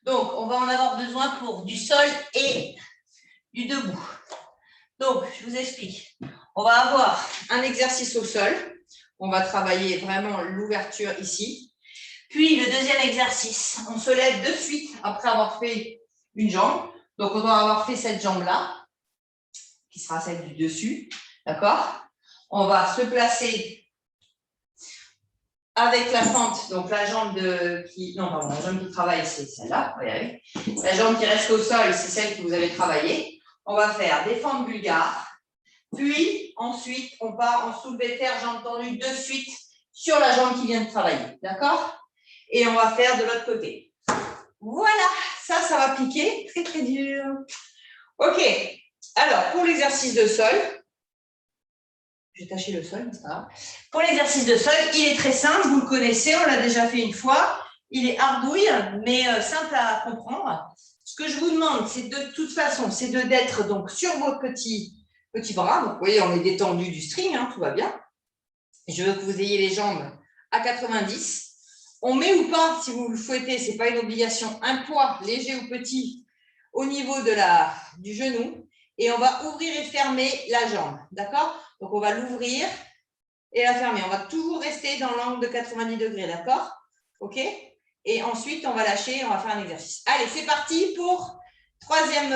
Donc, on va en avoir besoin pour du sol et du debout. Donc, je vous explique. On va avoir un exercice au sol. On va travailler vraiment l'ouverture ici. Puis, le deuxième exercice, on se lève de suite après avoir fait une jambe. Donc, on doit avoir fait cette jambe-là, qui sera celle du dessus. D'accord? On va se placer avec la fente, donc la jambe qui travaille, c'est celle-là. La jambe qui reste au sol, c'est celle que vous avez travaillée. on va faire des fentes bulgares. Puis, ensuite, on part en soulevé terre, jambes tendues de suite sur la jambe qui vient de travailler. D'accord? Et on va faire de l'autre côté. Voilà, ça va piquer. Très, très dur. OK. Alors, pour l'exercice de sol, j'ai taché le sol, mais c'est pas grave. Pour l'exercice de sol, il est très simple, vous le connaissez, on l'a déjà fait une fois. Il est hardouille, mais simple à comprendre. Ce que je vous demande, c'est de toute façon, c'est d'être donc sur vos petits bras. Donc, vous voyez, on est détendu du string, hein, tout va bien. Je veux que vous ayez les jambes à 90. On met ou pas, si vous le souhaitez, ce n'est pas une obligation, un poids léger ou petit au niveau du genou. Et on va ouvrir et fermer la jambe. D'accord? Donc, on va l'ouvrir et la fermer. On va toujours rester dans l'angle de 90 degrés. D'accord? OK? Et ensuite, on va lâcher, on va faire un exercice. Allez, c'est parti pour troisième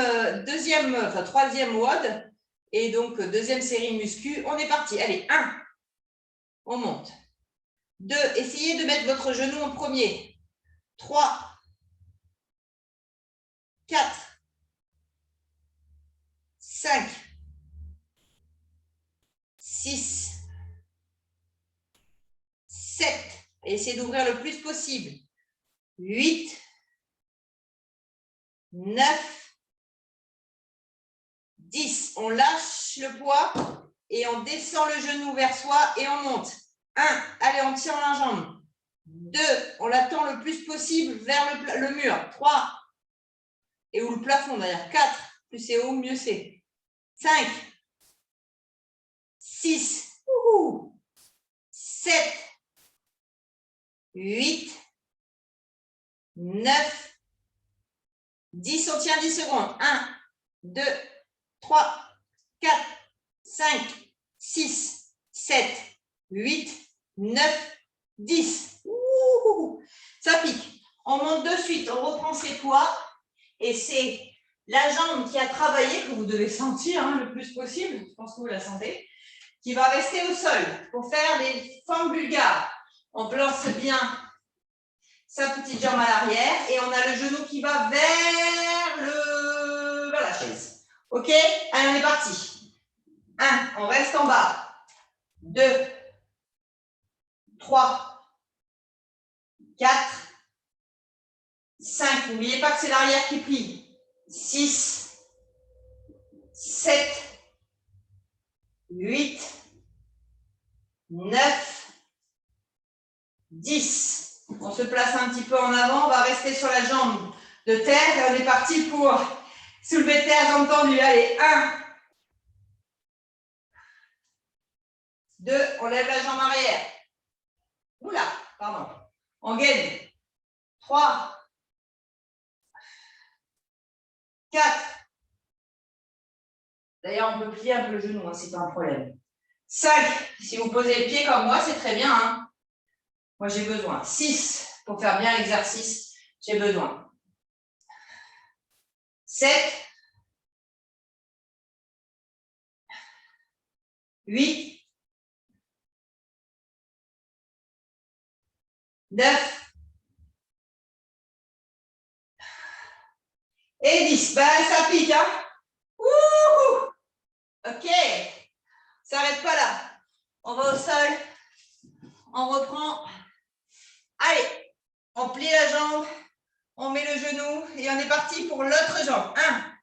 WOD. Et donc, deuxième série muscu. On est parti. Allez, 1. On monte. 2. Essayez de mettre votre genou en premier. 3. 4. 5. 6. 7. Essayez d'ouvrir le plus possible. 8. 9. 10. On lâche le poids et on descend le genou vers soi et on monte. 1. Allez, on tire la jambe. 2. On l'attend le plus possible vers le mur. 3. Et ou le plafond d'ailleurs. 4. Plus c'est haut, mieux c'est. 5. 6. 7. 8. 9. 10. On tient 10 secondes. 1, 2, 3, 4, 5, 6, 7, 8, 9, 10. Ça pique. On monte de suite, on reprend ses poids et c'est la jambe qui a travaillé, que vous devez sentir le plus possible, je pense que vous la sentez, qui va rester au sol pour faire les fentes bulgares. On place bien sa petite jambe à l'arrière et on a le genou qui va vers la chaise. OK? Allez, on est parti. 1, on reste en bas. 2, 3, 4, 5. N'oubliez pas que c'est l'arrière qui plie. 6, 7, 8, 9, 10. On se place un petit peu en avant, on va rester sur la jambe de terre et on est parti pour soulever terre, jambes tendues. Allez, 1, 2, on lève la jambe arrière. Oula, pardon. On gaine. 3, 4. D'ailleurs, on peut plier un peu le genou, c'est pas un problème. 5, si vous posez le pied comme moi, c'est très bien. Moi, j'ai besoin. 6, pour faire bien l'exercice, j'ai besoin. 7, 8, 9 et 10. Ben, ça pique, hein? Ouh! OK. Ça n'arrête pas là. On va au sol. On reprend. Allez, on plie la jambe. On met le genou et on est parti pour l'autre jambe. 1,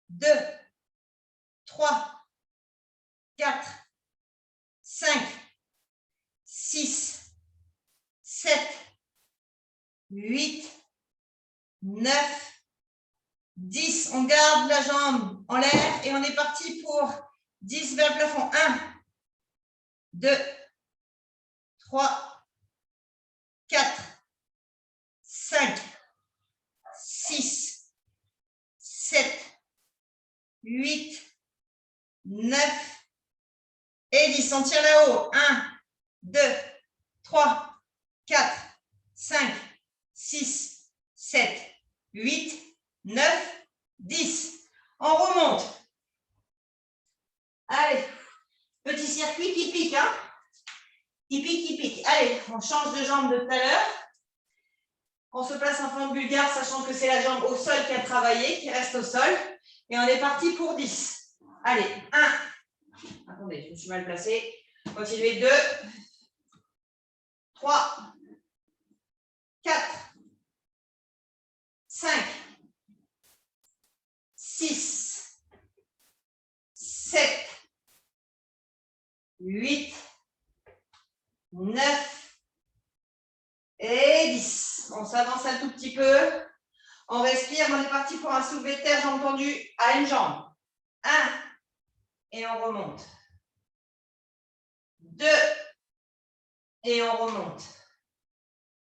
2, 3, 4, 5, 6, 7, 8, 9, 10. On garde la jambe en l'air et on est parti pour 10 vers le plafond. 1, 2, 3, 4, 5, 6, 7, 8, 9 et 10. On tire là-haut. 1, 2, 3, 4, 5, 6, 7, 8, 9, 10. On remonte. Allez, petit circuit qui pique, hein? Qui pique, qui pique. Allez, on change de jambe de tout à l'heure. On se place en fente bulgare, sachant que c'est la jambe au sol qui a travaillé, qui reste au sol. Et on est parti pour 10. Allez, 1. Attendez, je me suis mal placée. Continuez, 2, 3, 4, 5, 6, 7, 8, 9 et 10. On s'avance un tout petit peu. On respire. On est parti pour un soulevé de terre, jambes tendues à une jambe. 1. Et on remonte. 2. Et on remonte.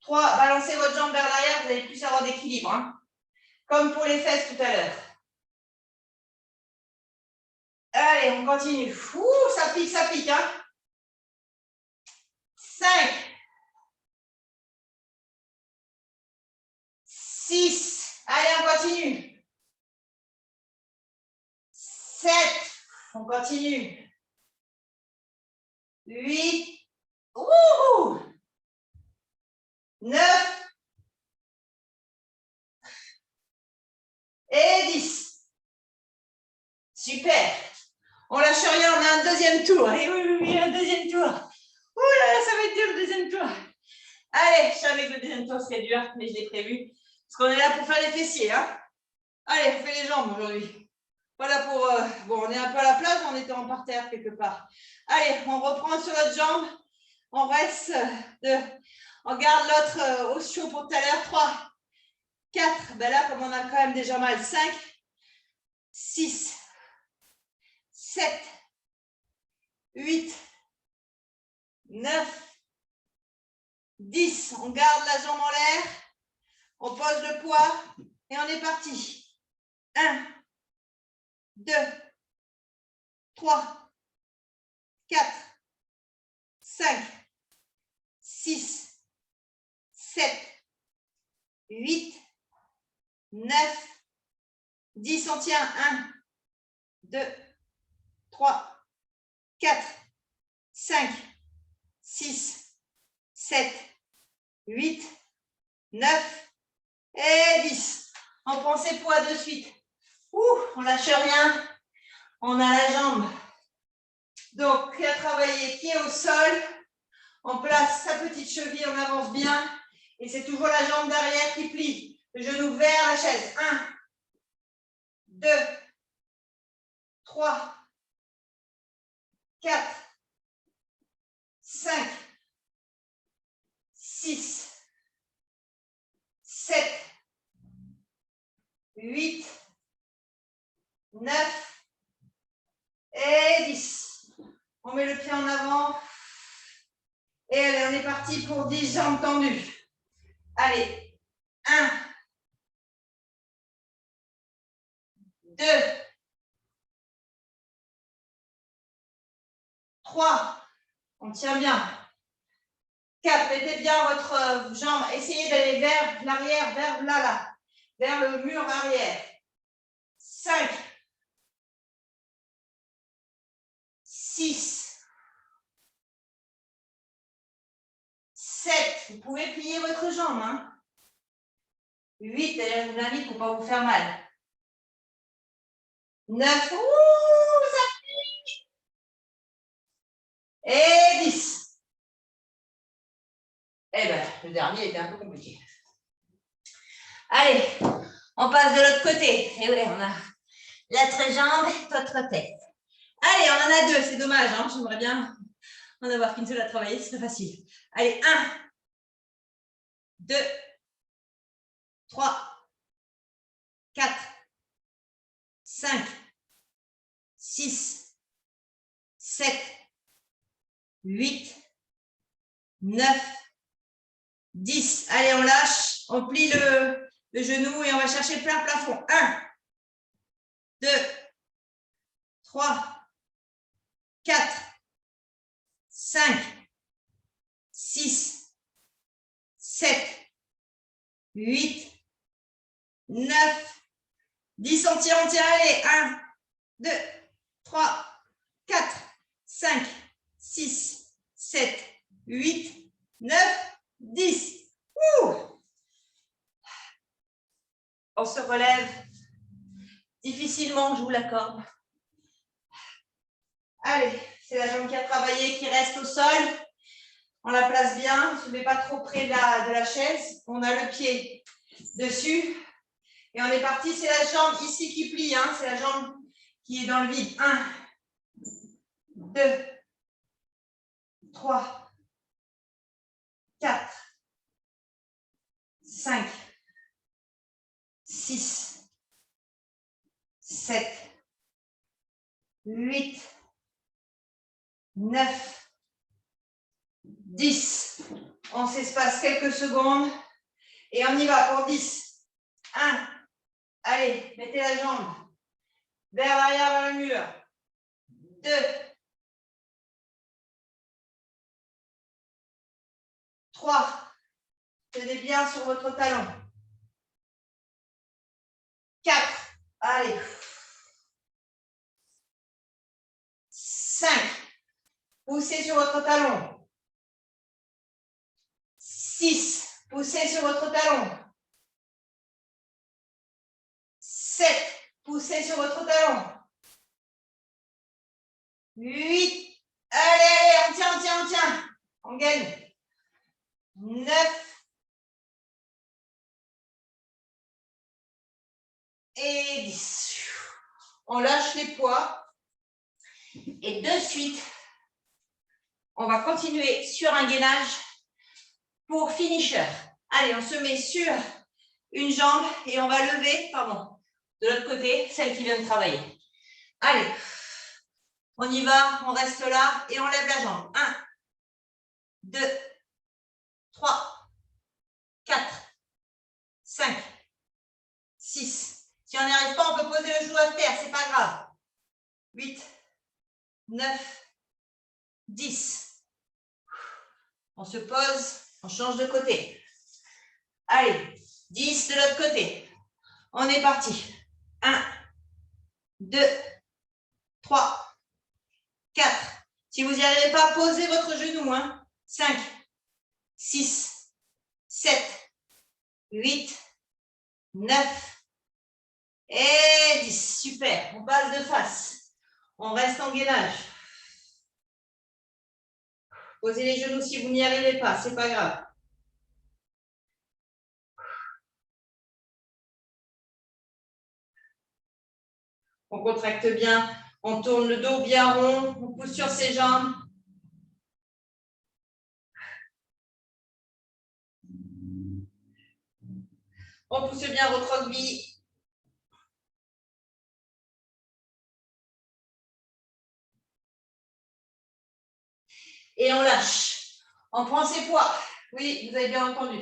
3. Balancez votre jambe vers l'arrière. Vous allez plus avoir d'équilibre. Hein. Comme pour les fesses tout à l'heure. Allez, on continue. Ouh, ça pique, hein. 5, 6, allez, on continue. 7, on continue. 8, 9 et 10. Super. On lâche rien, on a un deuxième tour. Et oui, un deuxième tour. Ouh là là, ça va être dur le deuxième tour. Allez, je savais que le deuxième tour serait dur, mais je l'ai prévu. Parce qu'on est là pour faire les fessiers. Hein. Allez, on fait les jambes aujourd'hui. Voilà pour... bon, on est un peu à la plage, on était en parterre quelque part. Allez, on reprend sur notre jambe. On reste on garde l'autre au chaud pour tout à l'heure. 3, 4. Ben là, comme on a quand même déjà mal. 5, 6, 7, 8, 9, 10. On garde la jambe en l'air. On pose le poids et on est parti. 1, 2, 3, 4, 5, 6, 7, 8, 9, 10. On tient. 1, 2, 3, 4, 5, 6, 7, 8, 9 et 10. On prend ses poids de suite. On lâche rien. On a la jambe. Donc, à travailler pied au sol. On place sa petite cheville, on avance bien. Et c'est toujours la jambe d'arrière qui plie. Le genou vers la chaise. 1, 2, 3, 4, 5, 6, 7, 8, 9 et 10. On met le pied en avant. Et allez, on est parti pour 10 jambes tendues. Allez, 1, 2, 3, on tient bien. 4, mettez bien votre jambe, essayez d'aller vers l'arrière, vers là, vers le mur arrière. 5, 6, 7, vous pouvez plier votre jambe. Hein. 8, d'ailleurs, je vous invite pour ne pas vous faire mal. 9, ça plie. Et 10. Eh bien, le dernier était un peu compliqué. Allez, on passe de l'autre côté. Et oui, on a l'autre jambe, l'autre tête. Allez, on en a 2, c'est dommage. Hein. J'aimerais bien en avoir qu'une seule à travailler, c'est très facile. Allez, 1, 2, 3, 4, 5, 6, 7, 8, 9, 10. Allez, on lâche, on plie le genou et on va chercher plein plafond. 1, 2, 3, 4, 5, 6, 7, 8, 9, 10. On tient. Allez, 1, 2, 3, 4, 5, 6, 7, 8, 9, 10. On se relève. Difficilement, je vous l'accorde. Allez, c'est la jambe qui a travaillé, qui reste au sol. On la place bien, on ne se met pas trop près de la chaise. On a le pied dessus. Et on est parti, c'est la jambe ici qui plie. Hein, c'est la jambe qui est dans le vide. 1, 2, 3, 4, 5, 6, 7, 8, 9, 10. On s'espace quelques secondes et on y va pour 10. 1. Allez, mettez la jambe vers l'arrière, vers le mur. 2. 3. Tenez bien sur votre talon. 4. Allez. 5. Poussez sur votre talon. 6. Poussez sur votre talon. 7. Poussez sur votre talon. 8. Allez, on tient. On gagne. 9. Et 10. On lâche les poids. Et de suite, on va continuer sur un gainage pour finisher. Allez, on se met sur une jambe et on va lever, de l'autre côté, celle qui vient de travailler. Allez, on y va, on reste là et on lève la jambe. 1, 2, 3, 4, 5, 6. Si on n'y arrive pas, on peut poser le genou à terre, c'est pas grave. 8, 9, 10. On se pose, on change de côté. Allez, 10 de l'autre côté. On est parti. 1, 2, 3, 4. Si vous n'y arrivez pas, posez votre genou. 5, 6, 7, 8, 9 et 10. Super. On passe de face. On reste en gainage. Posez les genoux si vous n'y arrivez pas, c'est pas grave. On contracte bien, on tourne le dos bien rond, on pousse sur ses jambes. On pousse bien votre rugby. Et on lâche. On prend ses poids. Oui, vous avez bien entendu.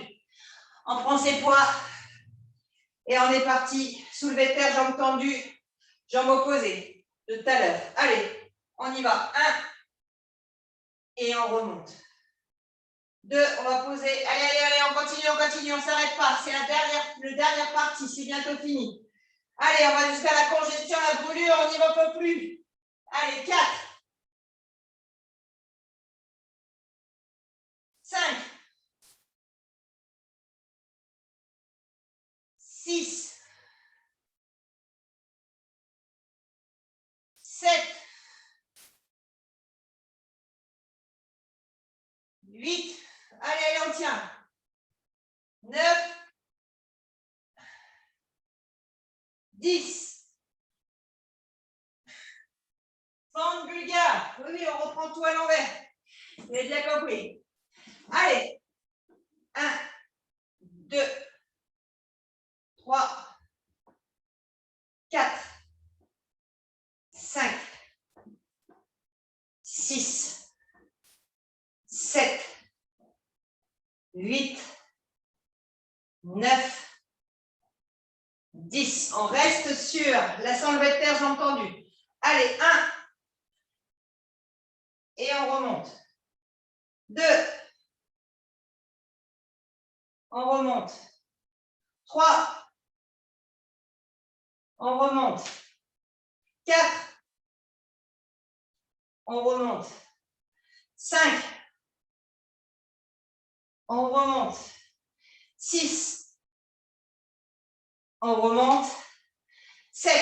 On prend ses poids. Et on est parti. Soulevé de terre, jambes tendues, jambes opposées. De tout à l'heure. Allez, on y va. 1. Et on remonte. 2, on va poser. Allez, on continue, on ne s'arrête pas. C'est la dernière partie, c'est bientôt fini. Allez, on va jusqu'à la congestion, la brûlure, on n'y va pas plus. Allez, 4. 5. 6. 7. 8. Allez, on tient. 9. 10. Forme bulgare. Oui, on reprend tout à l'envers. Vous avez bien compris. Allez. 1, 2, 3, 4, 5, 6, 7, 8, 9, 10. On reste sur la sangle de terre, j'ai entendu. Allez, 1. Et on remonte. 2. On remonte. 3. On remonte. 4. On remonte. 5. On remonte. 6. On remonte. 7.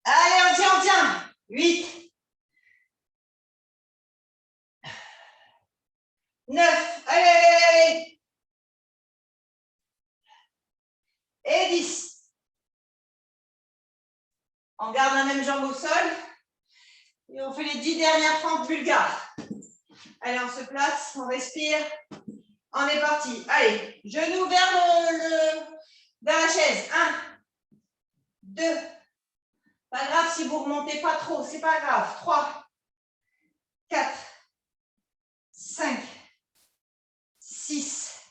Allez, on tient. 8. 9. Allez, allez, allez. Et 10. On garde la même jambe au sol. Et on fait les 10 dernières fentes bulgares. Allez, on se place, on respire. On est parti. Allez, genoux vers la chaise. 1, 2. Pas grave si vous ne remontez pas trop, c'est pas grave. 3, 4, 5, 6,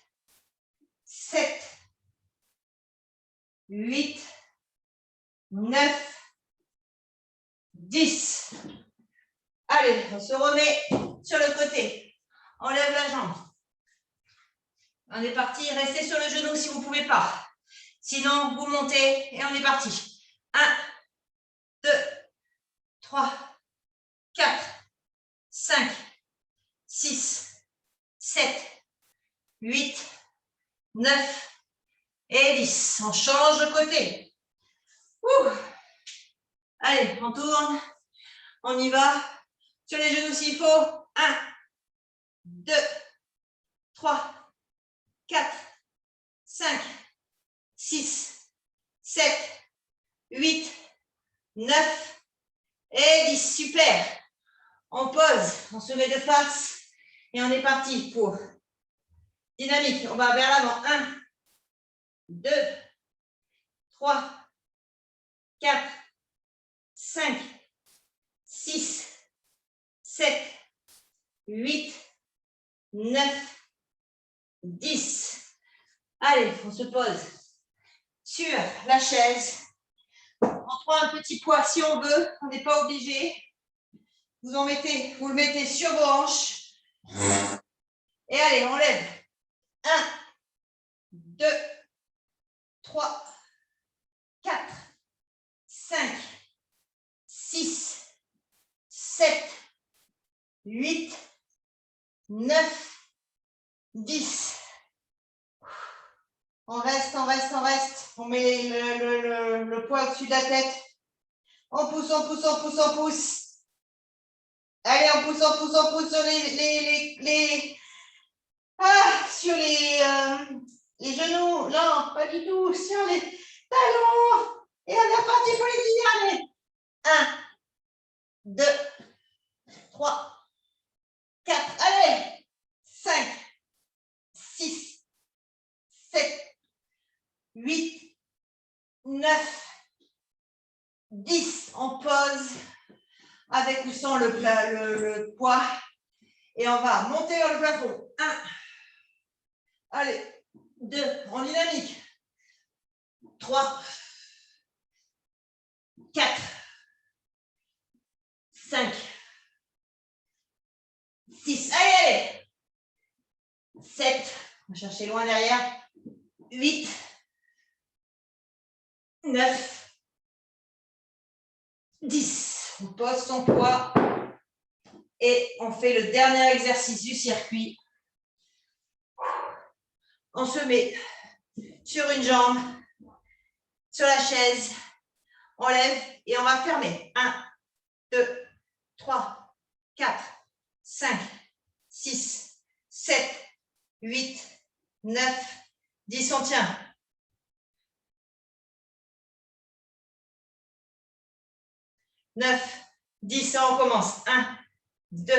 7, 8, 9, 10. Allez, on se remet sur le côté. On lève la jambe. On est parti. Restez sur le genou si vous ne pouvez pas. Sinon, vous montez et on est parti. 1, 2, 3, 4, 5, 6, 7, 8, 9 et 10. On change de côté. Ouh. Allez, on tourne. On y va. Sur les genoux s'il faut. 1, 2, 3, 4, 5, 6, 7, 8, 9 et 10. Super. On pose, on se met de face et on est parti pour dynamique. On va vers l'avant. 1, 2, 3, 4, 5, 6, 7, 8, 9, 10. Allez, on se pose sur la chaise. On prend un petit poids si on veut, on n'est pas obligé. Vous le mettez sur vos hanches. Et allez, on lève. 1, 2, 3, 4, 5, 6, 7, 8, 9, 10. On reste, on reste, on reste. On met le poids au-dessus de la tête. On pousse, on pousse, on pousse, on pousse. Allez, on pousse, on pousse, on pousse sur sur les genoux. Non, pas du tout. Sur les talons. Et on est parti pour les 10 derniers. 1, 2, 3, 4. Allez. 5, 6, 7, 8, 9, 10. On pose avec ou sans le poids. Et on va monter vers le plafond. 1. Allez. 2. En dynamique. 3. 4. 5. 6. Allez, allez. 7. On va chercher loin derrière. 8. 9. 10. On pose son poids. Et on fait le dernier exercice du circuit. On se met sur une jambe, sur la chaise. On lève et on va fermer. 1, 2, 3, 4, 5, 6, 7, 8, 9, 10. On tient. 9, 10. On recommence. 1, 2,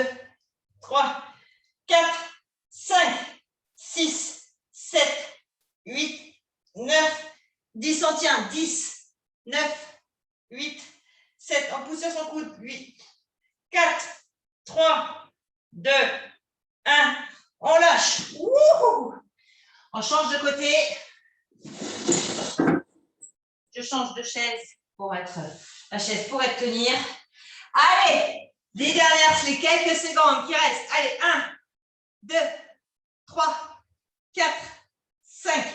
3, 4, 5, 6, 7, 8, 9, 10. On tient. 10, 9, 8, 7. On pousse sur son coude. 8, 4, 3, 2, 1. On lâche. Wouhou! On change de côté. Je change de chaise pour être la chaise pourrait tenir. Allez, les dernières, les quelques secondes qui restent. Allez, 1, 2, 3, 4, 5,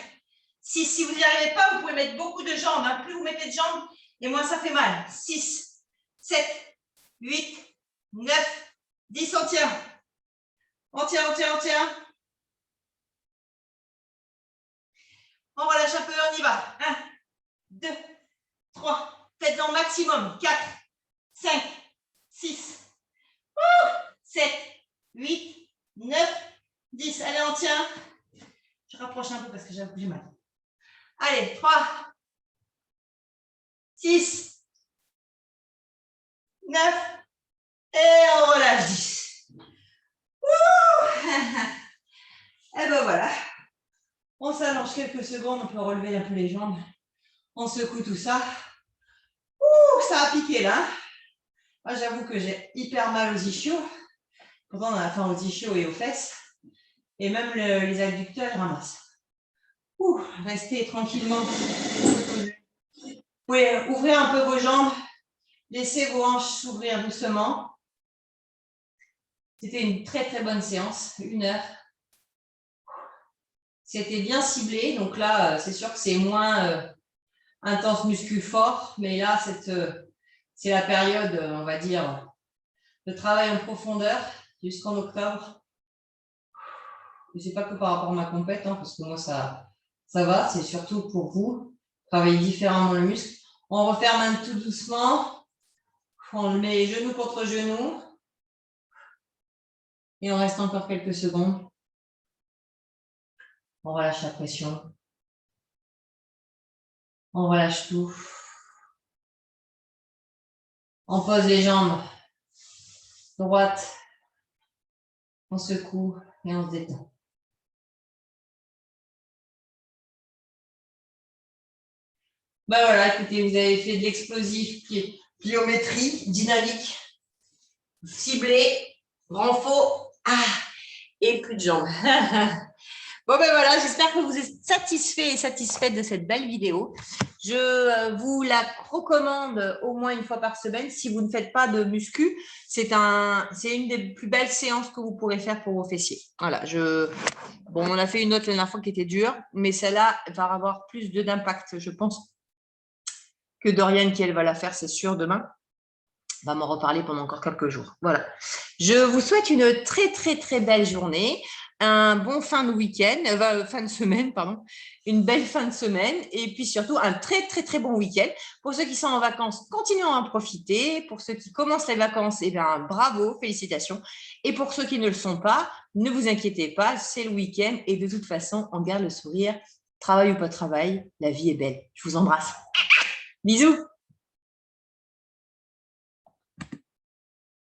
6. Si vous n'y arrivez pas, vous pouvez mettre beaucoup de jambes. Hein. Plus vous mettez de jambes, et moins ça fait mal. 6, 7, 8, 9, 10. On tient. On tient, on tient, on tient. On relâche un peu, on y va. 1, 2, 3. Faites en max maximum. 4, 5, 6, 7, 8, 9, 10. Allez, on tient. Je rapproche un peu parce que j'ai mal. Allez, 3, 6, 9, et on relâche 10. Et ben voilà. On s'allonge quelques secondes, on peut relever un peu les jambes. On secoue tout ça. Ça a piqué là. Moi, j'avoue que j'ai hyper mal aux ischios. Pourtant, on a faim aux ischios et aux fesses. Et même les adducteurs, ils ramassent. Restez tranquillement. Vous pouvez ouvrir un peu vos jambes. Laissez vos hanches s'ouvrir doucement. C'était une très très bonne séance, 1 heure. C'était bien ciblé, donc là, c'est sûr que c'est moins intense muscu fort, mais là, c'est la période, on va dire, de travail en profondeur jusqu'en octobre. Je ne sais pas que par rapport à ma compète, hein, parce que moi, ça va, c'est surtout pour vous. Travailler différemment le muscle. On referme un tout doucement. On met genou contre genou. Et on reste encore quelques secondes. On relâche la pression. On relâche tout. On pose les jambes droites. On secoue et on se détend. Ben voilà, écoutez, vous avez fait de l'explosif, pliométrie, dynamique, ciblé, grand faux, et plus de jambes. Bon ben voilà, j'espère que vous êtes satisfaits et satisfaites de cette belle vidéo. Je vous la recommande au moins 1 fois par semaine. Si vous ne faites pas de muscu, c'est une des plus belles séances que vous pourrez faire pour vos fessiers. Voilà, bon, on a fait une autre la dernière fois qui était dure, mais celle-là va avoir plus d'impact, je pense, que Dorian qui elle va la faire, c'est sûr, demain. On va m'en reparler pendant encore quelques jours. Voilà. Je vous souhaite une très, très, très belle journée, un bon fin de semaine, pardon, une belle fin de semaine et puis surtout un très, très, très bon week-end. Pour ceux qui sont en vacances, continuons à en profiter. Pour ceux qui commencent les vacances, eh bien, bravo, félicitations. Et pour ceux qui ne le sont pas, ne vous inquiétez pas, c'est le week-end et de toute façon, on garde le sourire. Travail ou pas travail, la vie est belle. Je vous embrasse. Bisous.